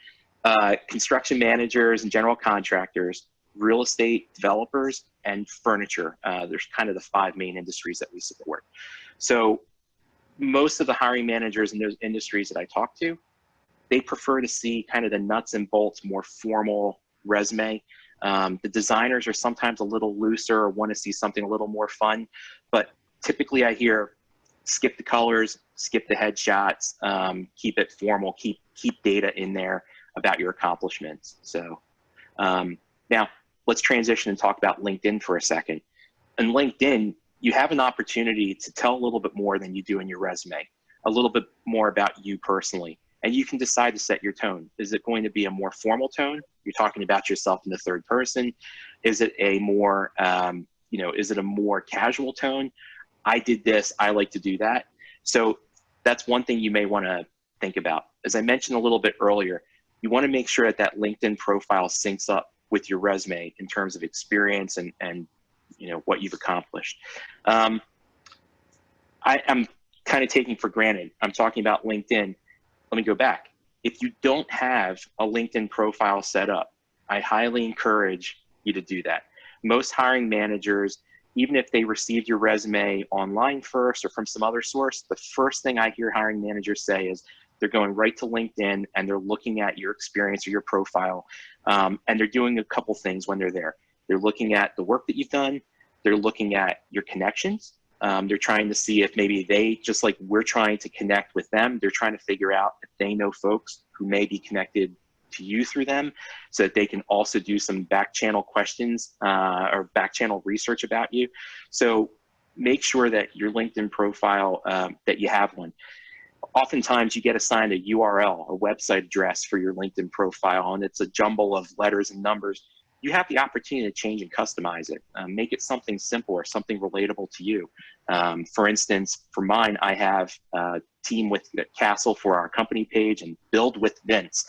construction managers and general contractors, real estate developers, and furniture. There's kind of the 5 main industries that we support. So most of the hiring managers in those industries that I talk to, they prefer to see kind of the nuts and bolts, more formal resume. The designers are sometimes a little looser or want to see something a little more fun, but typically I hear skip the colors, skip the headshots, keep it formal, keep data in there about your accomplishments. So now let's transition and talk about LinkedIn for a second. In LinkedIn, you have an opportunity to tell a little bit more than you do in your resume, a little bit more about you personally. And you can decide to set your tone. Is it going to be a more formal tone? You're talking about yourself in the third person. Is it a more, is it a more casual tone? I did this, I like to do that. So that's one thing you may want to think about. As I mentioned a little bit earlier, you want to make sure that that LinkedIn profile syncs up with your resume in terms of experience and what you've accomplished. I'm kind of taking for granted, I'm talking about LinkedIn. Let me go back. If you don't have a LinkedIn profile set up, I highly encourage you to do that. Most hiring managers, even if they received your resume online first or from some other source, the first thing I hear hiring managers say is they're going right to LinkedIn and they're looking at your experience or your profile. And they're doing a couple things when they're there. They're looking at the work that you've done. They're looking at your connections. They're trying to see if maybe they, just like we're trying to connect with them, they're trying to figure out if they know folks who may be connected to you through them so that they can also do some back channel questions or back channel research about you. So make sure that your LinkedIn profile, that you have one. Oftentimes you get assigned a URL, a website address for your LinkedIn profile, and it's a jumble of letters and numbers. You have the opportunity to change and customize it. Make it something simple or something relatable to you. For instance, for mine, I have Team with Castle for our company page and Build with Vince,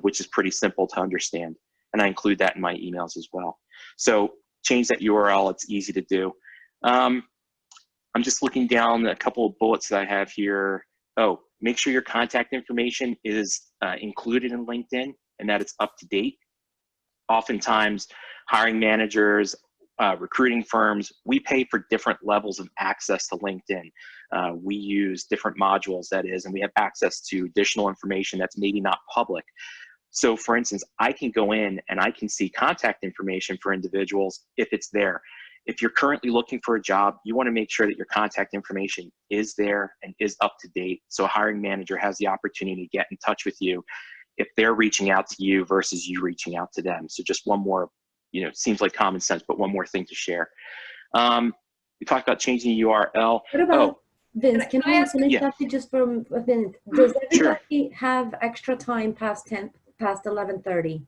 which is pretty simple to understand. And I include that in my emails as well. So change that URL, it's easy to do. I'm just looking down a couple of bullets that I have here. Oh, make sure your contact information is included in LinkedIn and that it's up to date. Oftentimes, hiring managers, recruiting firms, we pay for different levels of access to LinkedIn. We use different modules, that is, and we have access to additional information that's maybe not public. So for instance, I can go in and I can see contact information for individuals if it's there. If you're currently looking for a job, you want to make sure that your contact information is there and is up to date. So a hiring manager has the opportunity to get in touch with you if they're reaching out to you versus you reaching out to them. So just one more, seems like common sense, but one more thing to share. We talked about changing the URL. What about, Vince, can I Yeah. stop you just for a minute? Does Sure. everybody have extra time past 11:30?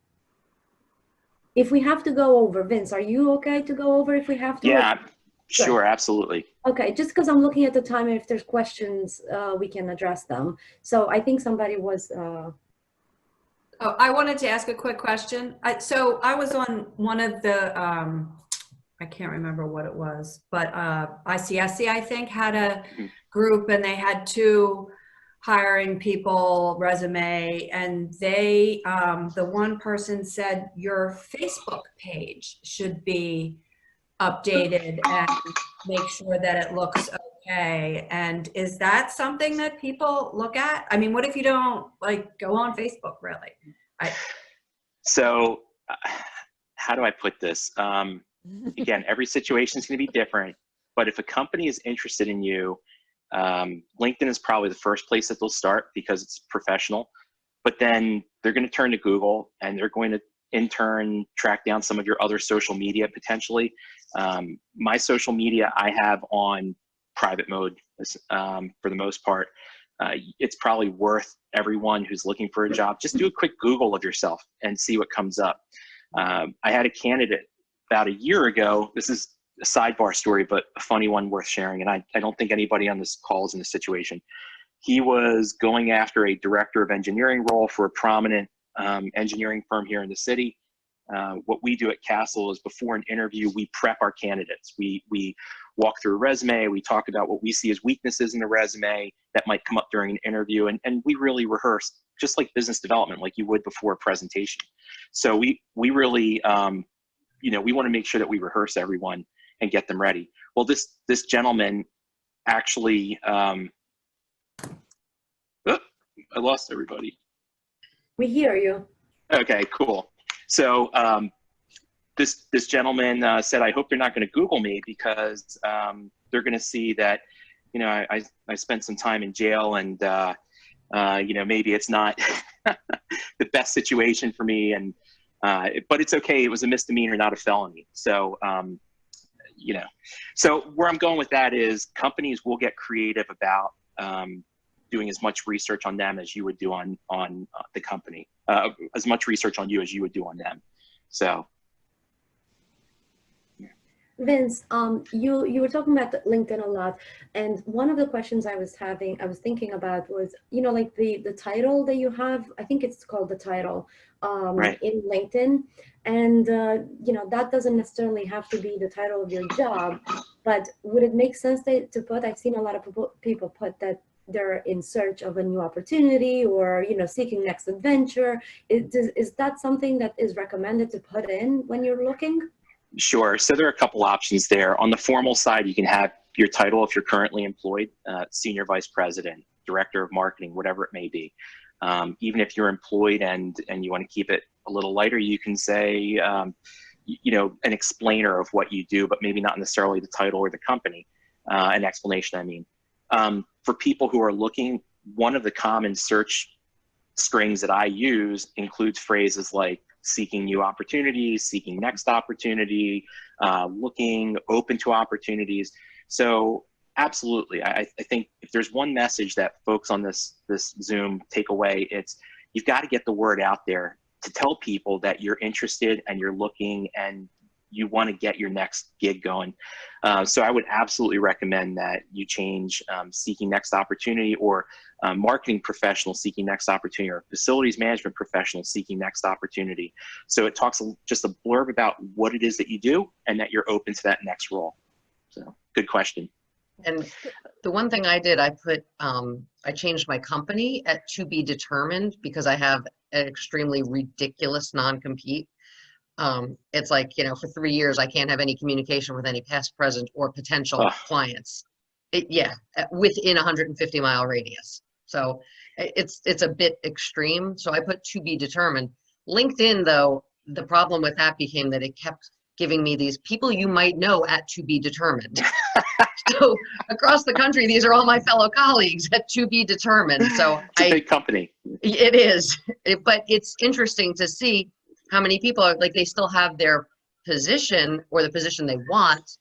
If we have to go over, Vince, are you okay to go over if we have to? Yeah, sure, absolutely. Okay, just because I'm looking at the time, and if there's questions, we can address them. So I think somebody was. Oh, I wanted to ask a quick question. So I was on one of the, I can't remember what it was, but ICSC, I think, had a group, and they had 2 hiring people resume, and they, the one person said your Facebook page should be updated and make sure that it looks okay. And is that something that people look at? I mean, what if you don't go on Facebook, really? So how do I put this? Again, every situation is going to be different, but if a company is interested in you, LinkedIn is probably the first place that they'll start because it's professional, but then they're going to turn to Google and they're going to in turn track down some of your other social media potentially. My social media I have on private mode for the most part. It's probably worth everyone who's looking for a job, just do a quick Google of yourself and see what comes up. I had a candidate about a year ago. This is a sidebar story, but a funny one worth sharing. And I don't think anybody on this call is in this situation. He was going after a director of engineering role for a prominent engineering firm here in the city. What we do at Castle is before an interview, we prep our candidates. We walk through a resume, we talk about what we see as weaknesses in the resume that might come up during an interview, and we really rehearse, just like business development, like you would before a presentation. So we really, we want to make sure that we rehearse everyone and get them ready. Well, this gentleman actually, I lost everybody. We hear you. Okay, cool. So this gentleman said, I hope they're not going to Google me because they're going to see that, I spent some time in jail and, maybe it's not the best situation for me. And, but it's okay. It was a misdemeanor, not a felony. So, so where I'm going with that is companies will get creative about doing as much research on them as you would do on the company, as much research on you as you would do on them. So. Vince, you were talking about LinkedIn a lot, and one of the questions I was thinking about was, like the title that you have, I think it's called the title, right. in LinkedIn, and that doesn't necessarily have to be the title of your job, but would it make sense to put? I've seen a lot of people put that they're in search of a new opportunity or seeking next adventure. Is that something that is recommended to put in when you're looking? Sure. So there are a couple options there. On the formal side, you can have your title if you're currently employed, senior vice president, director of marketing, whatever it may be. Even if you're employed and you want to keep it a little lighter, you can say, an explainer of what you do, but maybe not necessarily the title or the company, an explanation, I mean. For people who are looking, one of the common search strings that I use includes phrases like seeking new opportunities, seeking next opportunity, looking, open to opportunities. So absolutely, I think if there's one message that folks on this Zoom take away, it's you've got to get the word out there to tell people that you're interested and you're looking and you want to get your next gig going. So I would absolutely recommend that you change seeking next opportunity or marketing professional seeking next opportunity or facilities management professional seeking next opportunity. So it talks just a blurb about what it is that you do and that you're open to that next role. So good question. And the one thing I did, I put, I changed my company at to be determined because I have an extremely ridiculous non-compete. It's like, for 3 years, I can't have any communication with any past, present, or potential clients. Within a 150-mile radius. So it's a bit extreme. So I put to be determined. LinkedIn, though, the problem with that became that it kept giving me these people you might know at to be determined. So across the country, these are all my fellow colleagues at to be determined. So it's a big company. It is, but it's interesting to see how many people are like, they still have their position or the position they want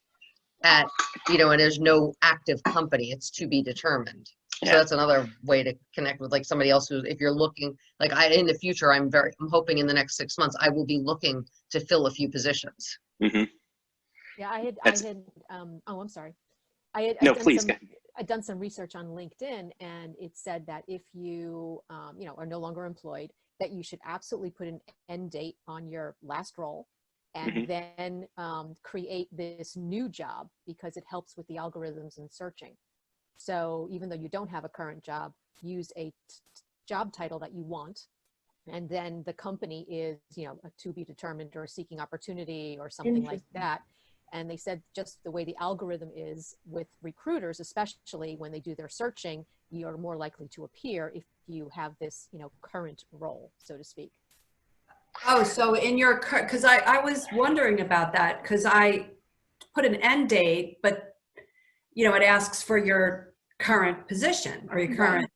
at, and there's no active company. It's to be determined. Yeah. So that's another way to connect with like somebody else who, if you're looking, like in the future, I'm hoping in the next 6 months, I will be looking to fill a few positions. Mm-hmm. Yeah, I'm sorry. I'd done some research on LinkedIn, and it said that if you, are no longer employed, that you should absolutely put an end date on your last role, and then create this new job because it helps with the algorithms and searching. So even though you don't have a current job, use a job title that you want, and then the company is, a to be determined or seeking opportunity or something like that. And they said just the way the algorithm is with recruiters, especially when they do their searching, you're more likely to appear if you have this, current role, so to speak. Oh, so in your, because I was wondering about that, because I put an end date, but it asks for your current position or your current,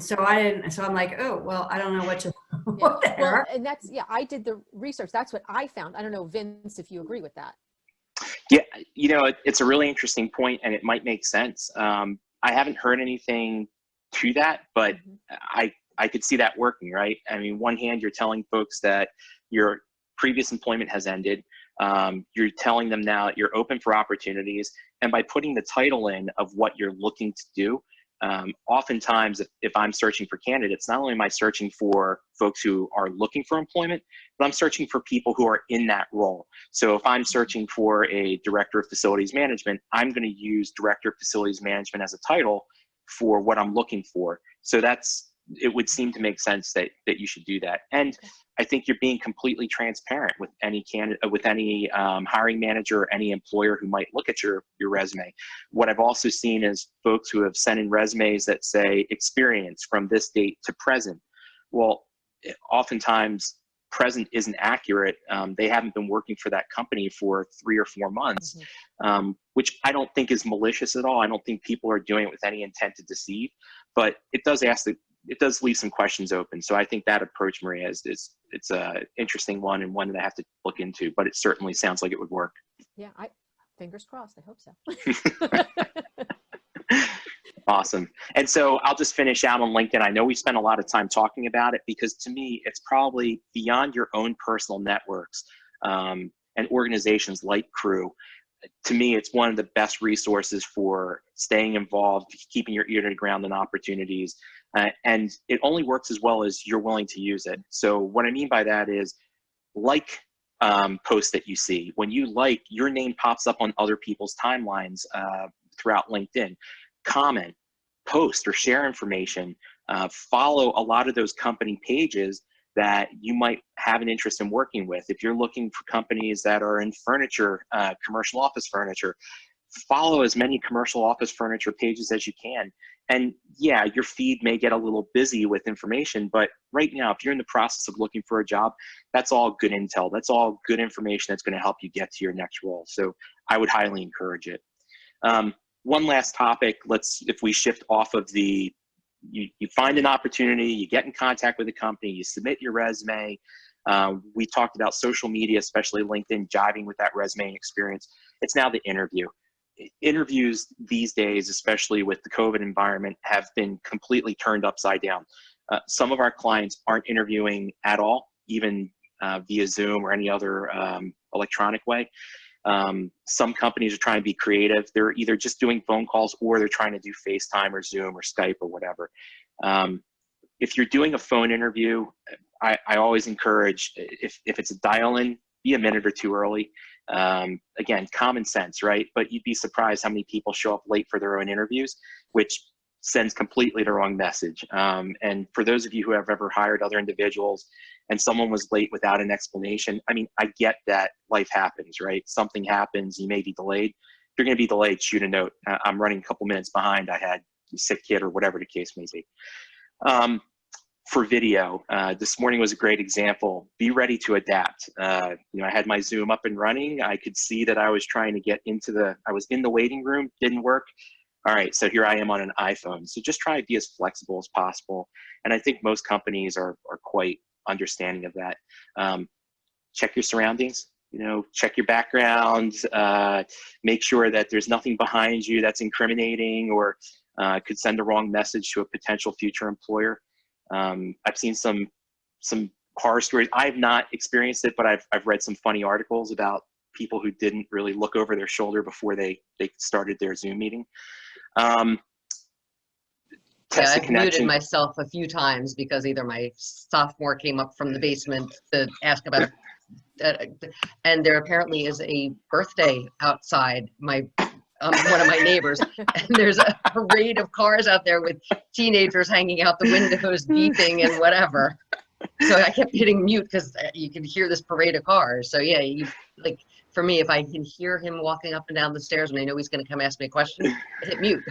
so I'm like, oh, well, I don't know what to put there. Well, and that's, I did the research. That's what I found. I don't know, Vince, if you agree with that. Yeah, it's a really interesting point, and it might make sense. I haven't heard anything to that, but I could see that working, right? I mean, one hand, you're telling folks that your previous employment has ended. You're telling them now that you're open for opportunities, and by putting the title in of what you're looking to do, oftentimes if I'm searching for candidates, not only am I searching for folks who are looking for employment, but I'm searching for people who are in that role. So if I'm searching for a director of facilities management, I'm going to use director of facilities management as a title for what I'm looking for. So it would seem to make sense that you should do that. And I think you're being completely transparent with any candidate, with any hiring manager or any employer who might look at your resume. What I've also seen is folks who have sent in resumes that say experience from this date to present. Well, oftentimes present isn't accurate. They haven't been working for that company for 3 or 4 months, which I don't think is malicious at all. I don't think people are doing it with any intent to deceive, but it does leave some questions open. So I think that approach, Maria, it's a interesting one, and one that I have to look into, but it certainly sounds like it would work. Yeah, fingers crossed. I hope so. Awesome. And so I'll just finish out on LinkedIn. I know we spent a lot of time talking about it because to me, it's probably beyond your own personal networks and organizations like Crew. To me, it's one of the best resources for staying involved, keeping your ear to the ground on opportunities. And it only works as well as you're willing to use it. So what I mean by that is posts that you see. When you like, your name pops up on other people's timelines throughout LinkedIn. Comment, post, or share information. Follow a lot of those company pages that you might have an interest in working with. If you're looking for companies that are in furniture, commercial office furniture, follow as many commercial office furniture pages as you can. And yeah, your feed may get a little busy with information, but right now, if you're in the process of looking for a job, that's all good intel. That's all good information that's going to help you get to your next role. So I would highly encourage it. One last topic, if we shift off of you find an opportunity, you get in contact with a company, you submit your resume. We talked about social media, especially LinkedIn, jiving with that resume and experience. It's now the interview. Interviews these days, especially with the COVID environment, have been completely turned upside down. Some of our clients aren't interviewing at all, even via Zoom or any other electronic way. Some companies are trying to be creative. They're either just doing phone calls or they're trying to do FaceTime or Zoom or Skype or whatever. If you're doing a phone interview, I always encourage, if it's a dial-in, be a minute or two early. Again, common sense, right? But you'd be surprised how many people show up late for their own interviews, which sends completely the wrong message. And for those of you who have ever hired other individuals and someone was late without an explanation, I mean, I get that life happens, right? Something happens, you may be delayed. If you're going to be delayed, shoot a note. I'm running a couple minutes behind. I had a sick kid or whatever the case may be. For video, this morning was a great example. Be ready to adapt. I had my Zoom up and running. I could see that I was trying to get I was in the waiting room, didn't work. All right, so here I am on an iPhone. So just try to be as flexible as possible. And I think most companies are quite understanding of that. Check your surroundings, check your background, make sure that there's nothing behind you that's incriminating or could send the wrong message to a potential future employer. I've seen some horror stories. I've not experienced it, but I've read some funny articles about people who didn't really look over their shoulder before they started their Zoom meeting. Test the I've connection. muted myself a few times because either my sophomore came up from the basement to ask about and there apparently is a birthday outside one of my neighbors, and there's a parade of cars out there with teenagers hanging out the windows, beeping and whatever. So I kept hitting mute because you could hear this parade of cars. So yeah, for me, if I can hear him walking up and down the stairs and I know he's going to come ask me a question, I hit mute.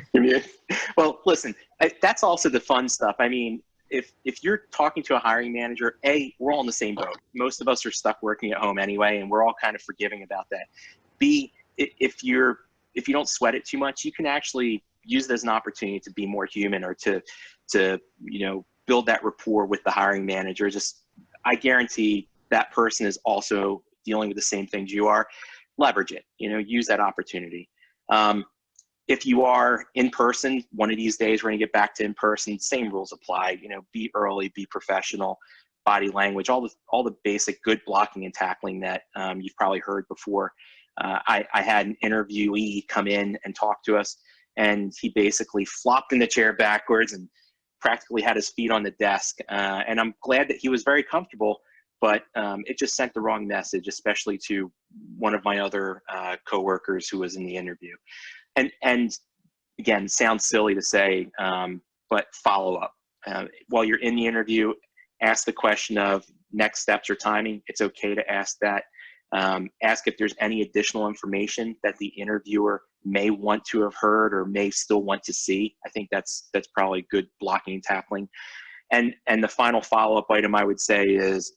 Well, listen, that's also the fun stuff. I mean, if you're talking to a hiring manager, we're all in the same boat. Most of us are stuck working at home anyway, and we're all kind of forgiving about that. If you don't sweat it too much, you can actually use it as an opportunity to be more human or to build that rapport with the hiring manager. I guarantee that person is also dealing with the same things you are. Leverage it, use that opportunity. If you are in person, one of these days we're going to get back to in person, same rules apply. Be early, be professional, body language, all the basic good blocking and tackling that you've probably heard before. I had an interviewee come in and talk to us, and he basically flopped in the chair backwards and practically had his feet on the desk. And I'm glad that he was very comfortable, but it just sent the wrong message, especially to one of my other coworkers who was in the interview. And again, sounds silly to say, but follow up. While you're in the interview, ask the question of next steps or timing. It's okay to ask that. Ask if there's any additional information that the interviewer may want to have heard or may still want to see. I think that's probably good blocking and tackling. And the final follow-up item I would say is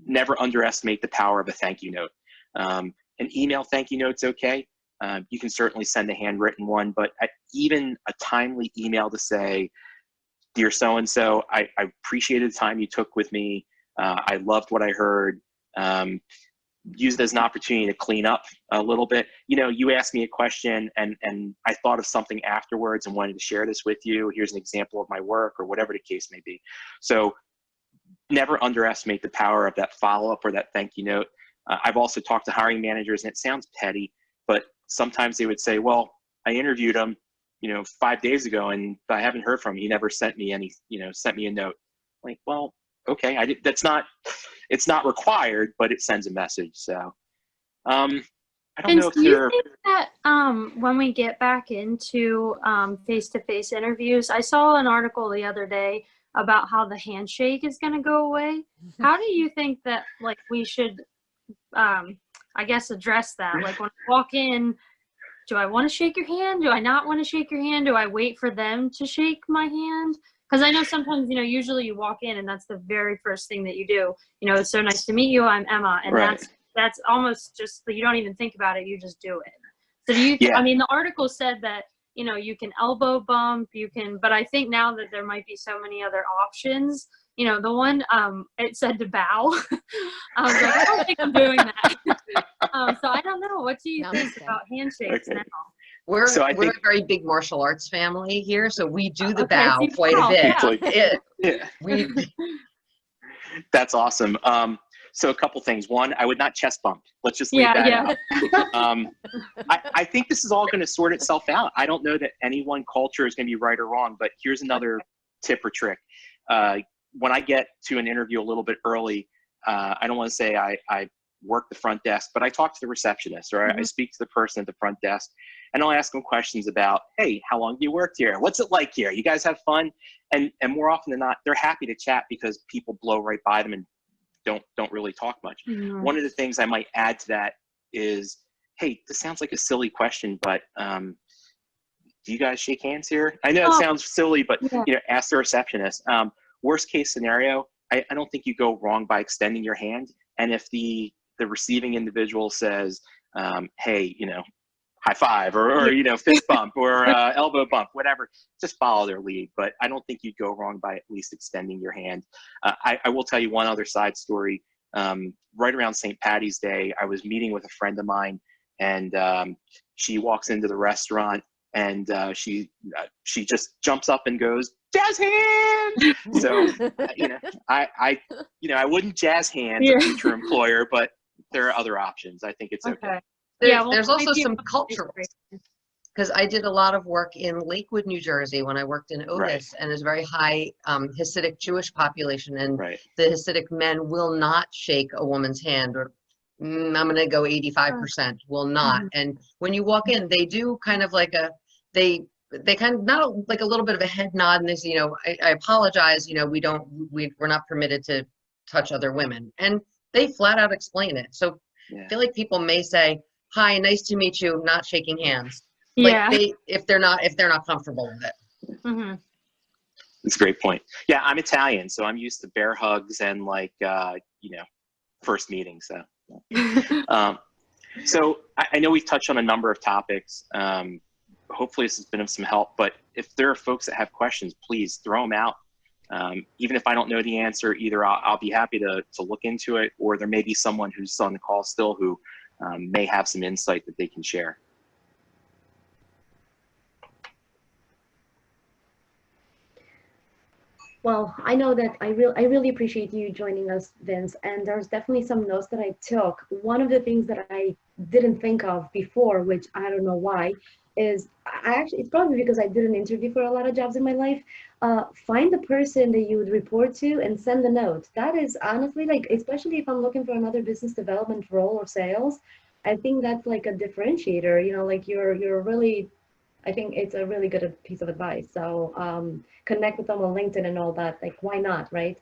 never underestimate the power of a thank you note. An email thank you note's okay. You can certainly send a handwritten one, but even a timely email to say, dear so-and-so, I appreciated the time you took with me. I loved what I heard. Use it as an opportunity to clean up a little bit. You asked me a question and I thought of something afterwards and wanted to share this with you. Here's an example of my work or whatever the case may be. So never underestimate the power of that follow-up or that thank you note. I've also talked to hiring managers, and it sounds petty, but sometimes they would say, well, I interviewed him, 5 days ago and I haven't heard from him. He never sent me sent me a note. Like, well, okay, it's not required, but it sends a message. So, I don't know if do you think that when we get back into face-to-face interviews, I saw an article the other day about how the handshake is going to go away. How do you think that we should, I guess, address that? Like when I walk in, do I want to shake your hand? Do I not want to shake your hand? Do I wait for them to shake my hand? Because I know sometimes, usually you walk in and that's the very first thing that you do. It's so nice to meet you. I'm Emma. And right. that's almost just, you don't even think about it. You just do it. So do you, I mean, the article said that, you can elbow bump, but I think now that there might be so many other options, the one, it said to bow. I was like, I don't think I'm doing that. So I don't know. What do you think about handshakes now? We're a very big martial arts family here, so we do the bow quite a bit. That's awesome. So a couple things. One, I would not chest bump. Let's just leave that out. I think this is all going to sort itself out. I don't know that any one culture is going to be right or wrong, but here's another tip or trick. When I get to an interview a little bit early, I don't want to say I work the front desk, but I talk to the receptionist, or I speak to the person at the front desk, and I'll ask them questions about, hey, how long do you work here? What's it like here? You guys have fun? And more often than not, they're happy to chat because people blow right by them and don't really talk much. One of the things I might add to that is, hey, this sounds like a silly question, but do you guys shake hands here? I know it sounds silly, but ask the receptionist. Worst case scenario, I don't think you go wrong by extending your hand. And if the receiving individual says, hey, high five or fist bump or elbow bump, whatever, just follow their lead. But I don't think you'd go wrong by at least extending your hand. I will tell you one other side story. Right around St. Patty's Day, I was meeting with a friend of mine, and she walks into the restaurant, and she just jumps up and goes, jazz hands. So I wouldn't jazz hands a future employer, but there are other options. I think it's okay. There's also some cultural, because I did a lot of work in Lakewood, New Jersey when I worked in Otis, and there's a very high Hasidic Jewish population, and the Hasidic men will not shake a woman's hand, or I'm going to go 85% will not. And when you walk in, they do kind of like they kind of not like a little bit of a head nod, and they say, I apologize, we're not permitted to touch other women, and they flat out explain it. So I feel like people may say, hi, nice to meet you, not shaking hands. If they're not comfortable with it. That's a great point. Yeah, I'm Italian, so I'm used to bear hugs and first meeting. So, so I know we've touched on a number of topics. Hopefully this has been of some help, but if there are folks that have questions, please throw them out. Even if I don't know the answer, either I'll be happy to look into it, or there may be someone who's on the call still who may have some insight that they can share. Well, I know that I really appreciate you joining us, Vince, and there's definitely some notes that I took. One of the things that I didn't think of before, which I don't know why, is it's probably because I didn't interview for a lot of jobs in my life. Find the person that you would report to and send the note. That is honestly, especially if I'm looking for another business development role or sales, I think that's like a differentiator, you're really, I think it's a really good piece of advice. So connect with them on LinkedIn and all that. Why not, right?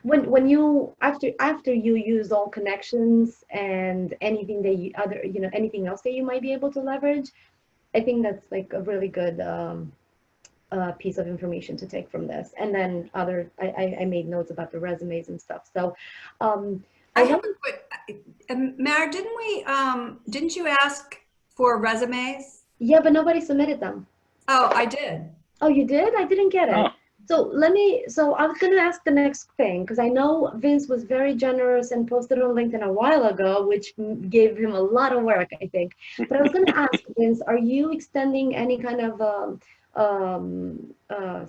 When you after you use all connections and anything that anything else that you might be able to leverage, I think that's a really good piece of information to take from this. And then I made notes about the resumes and stuff. So Mara, didn't you ask for resumes? Yeah, but nobody submitted them. Oh, I did. Oh, you did? I didn't get it. Oh. So I was going to ask the next thing, because I know Vince was very generous and posted on LinkedIn a while ago, which gave him a lot of work, I think. But I was going to ask Vince, are you extending any kind of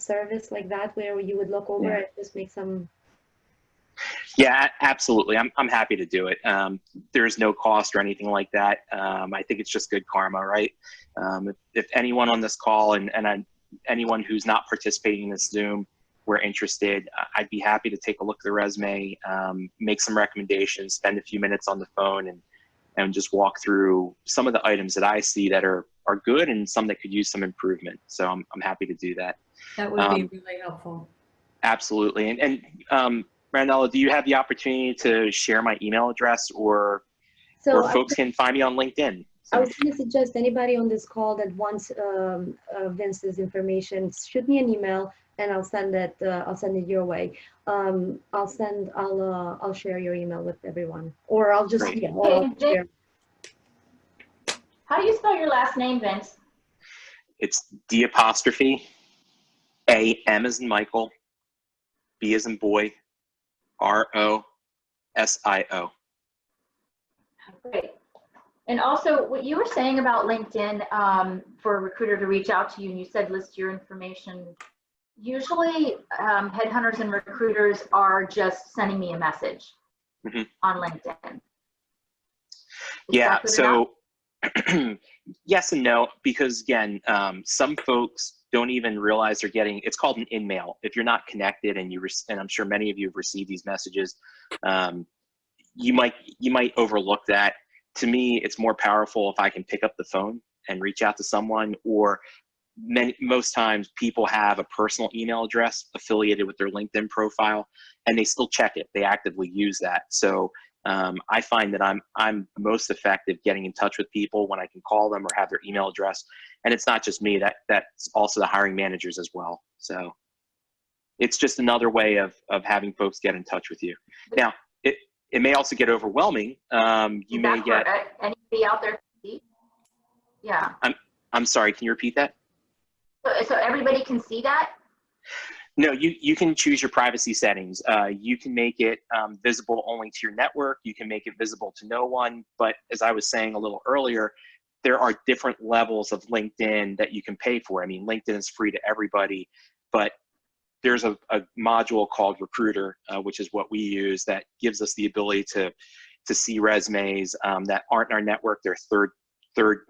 service like that where you would look over and just make some? Yeah, absolutely. I'm happy to do it. There's no cost or anything like that. I think it's just good karma, right? If anyone on this call and anyone who's not participating in this Zoom were interested, I'd be happy to take a look at the resume, make some recommendations, spend a few minutes on the phone and just walk through some of the items that I see that are good and some that could use some improvement. So I'm happy to do that. That would be really helpful. Absolutely. And Marinella, do you have the opportunity to share my email address, or folks can find me on LinkedIn? So. I was going to suggest anybody on this call that wants Vince's information, shoot me an email and I'll send it. I'll send it your way. I'll share your email with everyone, or I'll just share. How do you spell your last name, Vince? It's D', A, M as in Michael, B as in boy, R-O-S-I-O. Great. And also, what you were saying about LinkedIn for a recruiter to reach out to you, and you said list your information. Usually, headhunters and recruiters are just sending me a message on LinkedIn. Yeah, so yes and no, because again, some folks don't even realize they're getting, it's called an in-mail. If you're not connected and I'm sure many of you have received these messages, you might overlook that. To me, it's more powerful if I can pick up the phone and reach out to someone, or most times people have a personal email address affiliated with their LinkedIn profile, and they still check it. They actively use that. So I find that I'm most effective getting in touch with people when I can call them or have their email address. And it's not just me, that's also the hiring managers as well. So it's just another way of having folks get in touch with you. Now, it may also get overwhelming. You may get anybody out there. Yeah. I'm sorry, can you repeat that? So everybody can see that? No, you can choose your privacy settings. You can make it visible only to your network. You can make it visible to no one. But as I was saying a little earlier, there are different levels of LinkedIn that you can pay for. I mean, LinkedIn is free to everybody, but there's a module called Recruiter, which is what we use, that gives us the ability to see resumes that aren't in our network. They're third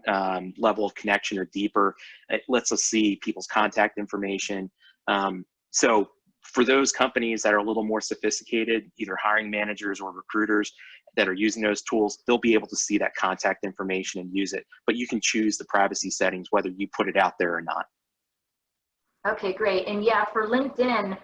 level of connection or deeper. It lets us see people's contact information. So for those companies that are a little more sophisticated, either hiring managers or recruiters that are using those tools, they'll be able to see that contact information and use it. But you can choose the privacy settings, whether you put it out there or not. Okay, great. And yeah, for LinkedIn,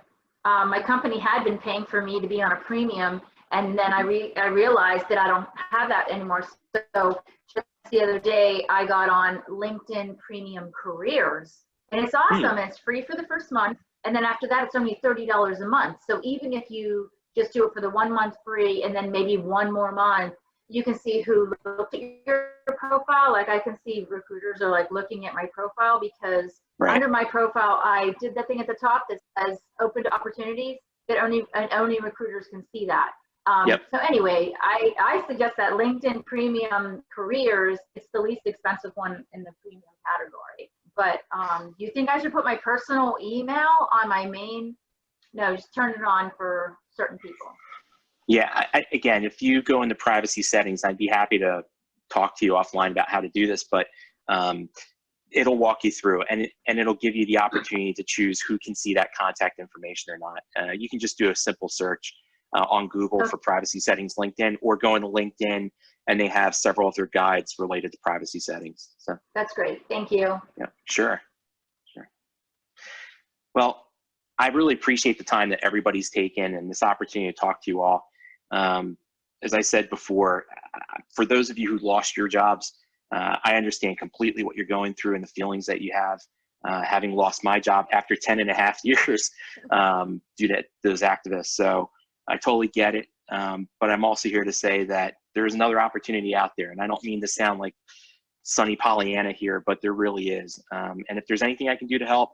my company had been paying for me to be on a premium, and then I realized that I don't have that anymore. So just the other day, I got on LinkedIn Premium Careers, and it's awesome. It's free for the first month, and then after that, it's only $30 a month. So even if you just do it for the 1 month free, and then maybe one more month, you can see who looked at your profile. Like I can see recruiters are like looking at my profile, because under my profile, I did that thing at the top that says open to opportunities, that only recruiters can see that. So anyway, I suggest that LinkedIn Premium Careers, it's the least expensive one in the premium category. But do you think I should put my personal email on my main? No, just turn it on for certain people. Yeah, again, if you go into privacy settings, I'd be happy to talk to you offline about how to do this, but it'll walk you through, and it'll give you the opportunity to choose who can see that contact information or not. You can just do a simple search on Google for privacy settings LinkedIn, or go into LinkedIn, and they have several of their guides related to privacy settings. So that's great. Thank you. Yeah, sure. Well, I really appreciate the time that everybody's taken and this opportunity to talk to you all. As I said before, for those of you who lost your jobs, I understand completely what you're going through and the feelings that you have, having lost my job after 10.5 years due to those activists. So I totally get it. But I'm also here to say that there's another opportunity out there. And I don't mean to sound like sunny Pollyanna here, but there really is. And if there's anything I can do to help,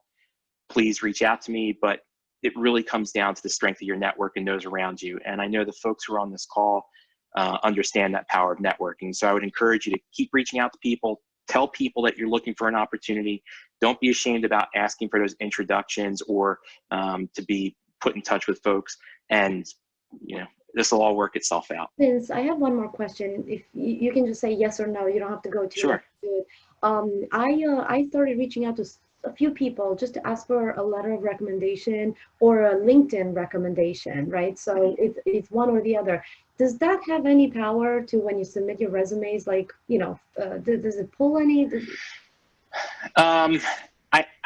please reach out to me. But it really comes down to the strength of your network and those around you. And I know the folks who are on this call understand that power of networking. So I would encourage you to keep reaching out to people, tell people that you're looking for an opportunity. Don't be ashamed about asking for those introductions or to be put in touch with folks. And, you know, this will all work itself out. Vince, I have one more question. If you can just say yes or no, you don't have to go too Sure. good. I started reaching out to a few people just to ask for a letter of recommendation or a LinkedIn recommendation, right? So it's one or the other. Does that have any power to when you submit your resumes? Like, you know, does it pull any? I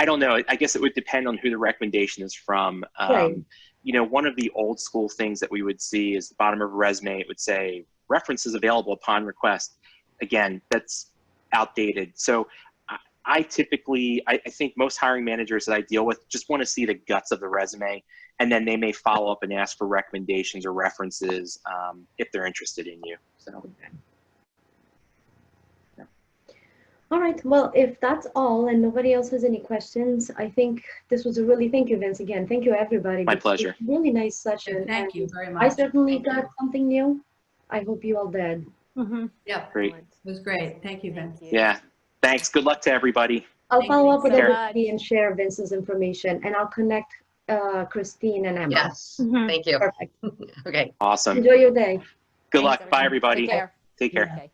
don't know. I guess it would depend on who the recommendation is from. Right. You know, one of the old school things that we would see is the bottom of a resume, it would say references available upon request. Again, that's outdated. So I typically, I think most hiring managers that I deal with just want to see the guts of the resume, and then they may follow up and ask for recommendations or references if they're interested in you. So. Yeah. All right, well, if that's all and nobody else has any questions, I think this was a really, thank you, Vince, again. Thank you, everybody. My pleasure. Really nice session. Thank you very much. I certainly got something new. I hope you all did. Yeah, Great. it was great. Thank you, Vince. Yeah. Thanks. Good luck to everybody. I'll follow up with so everybody and share Vince's information, and I'll connect Christine and Emma. Yes. Thank you. Perfect. Okay. Awesome. Enjoy your day. Good Thanks, luck. Bye, everybody. Take care. Take care. Okay.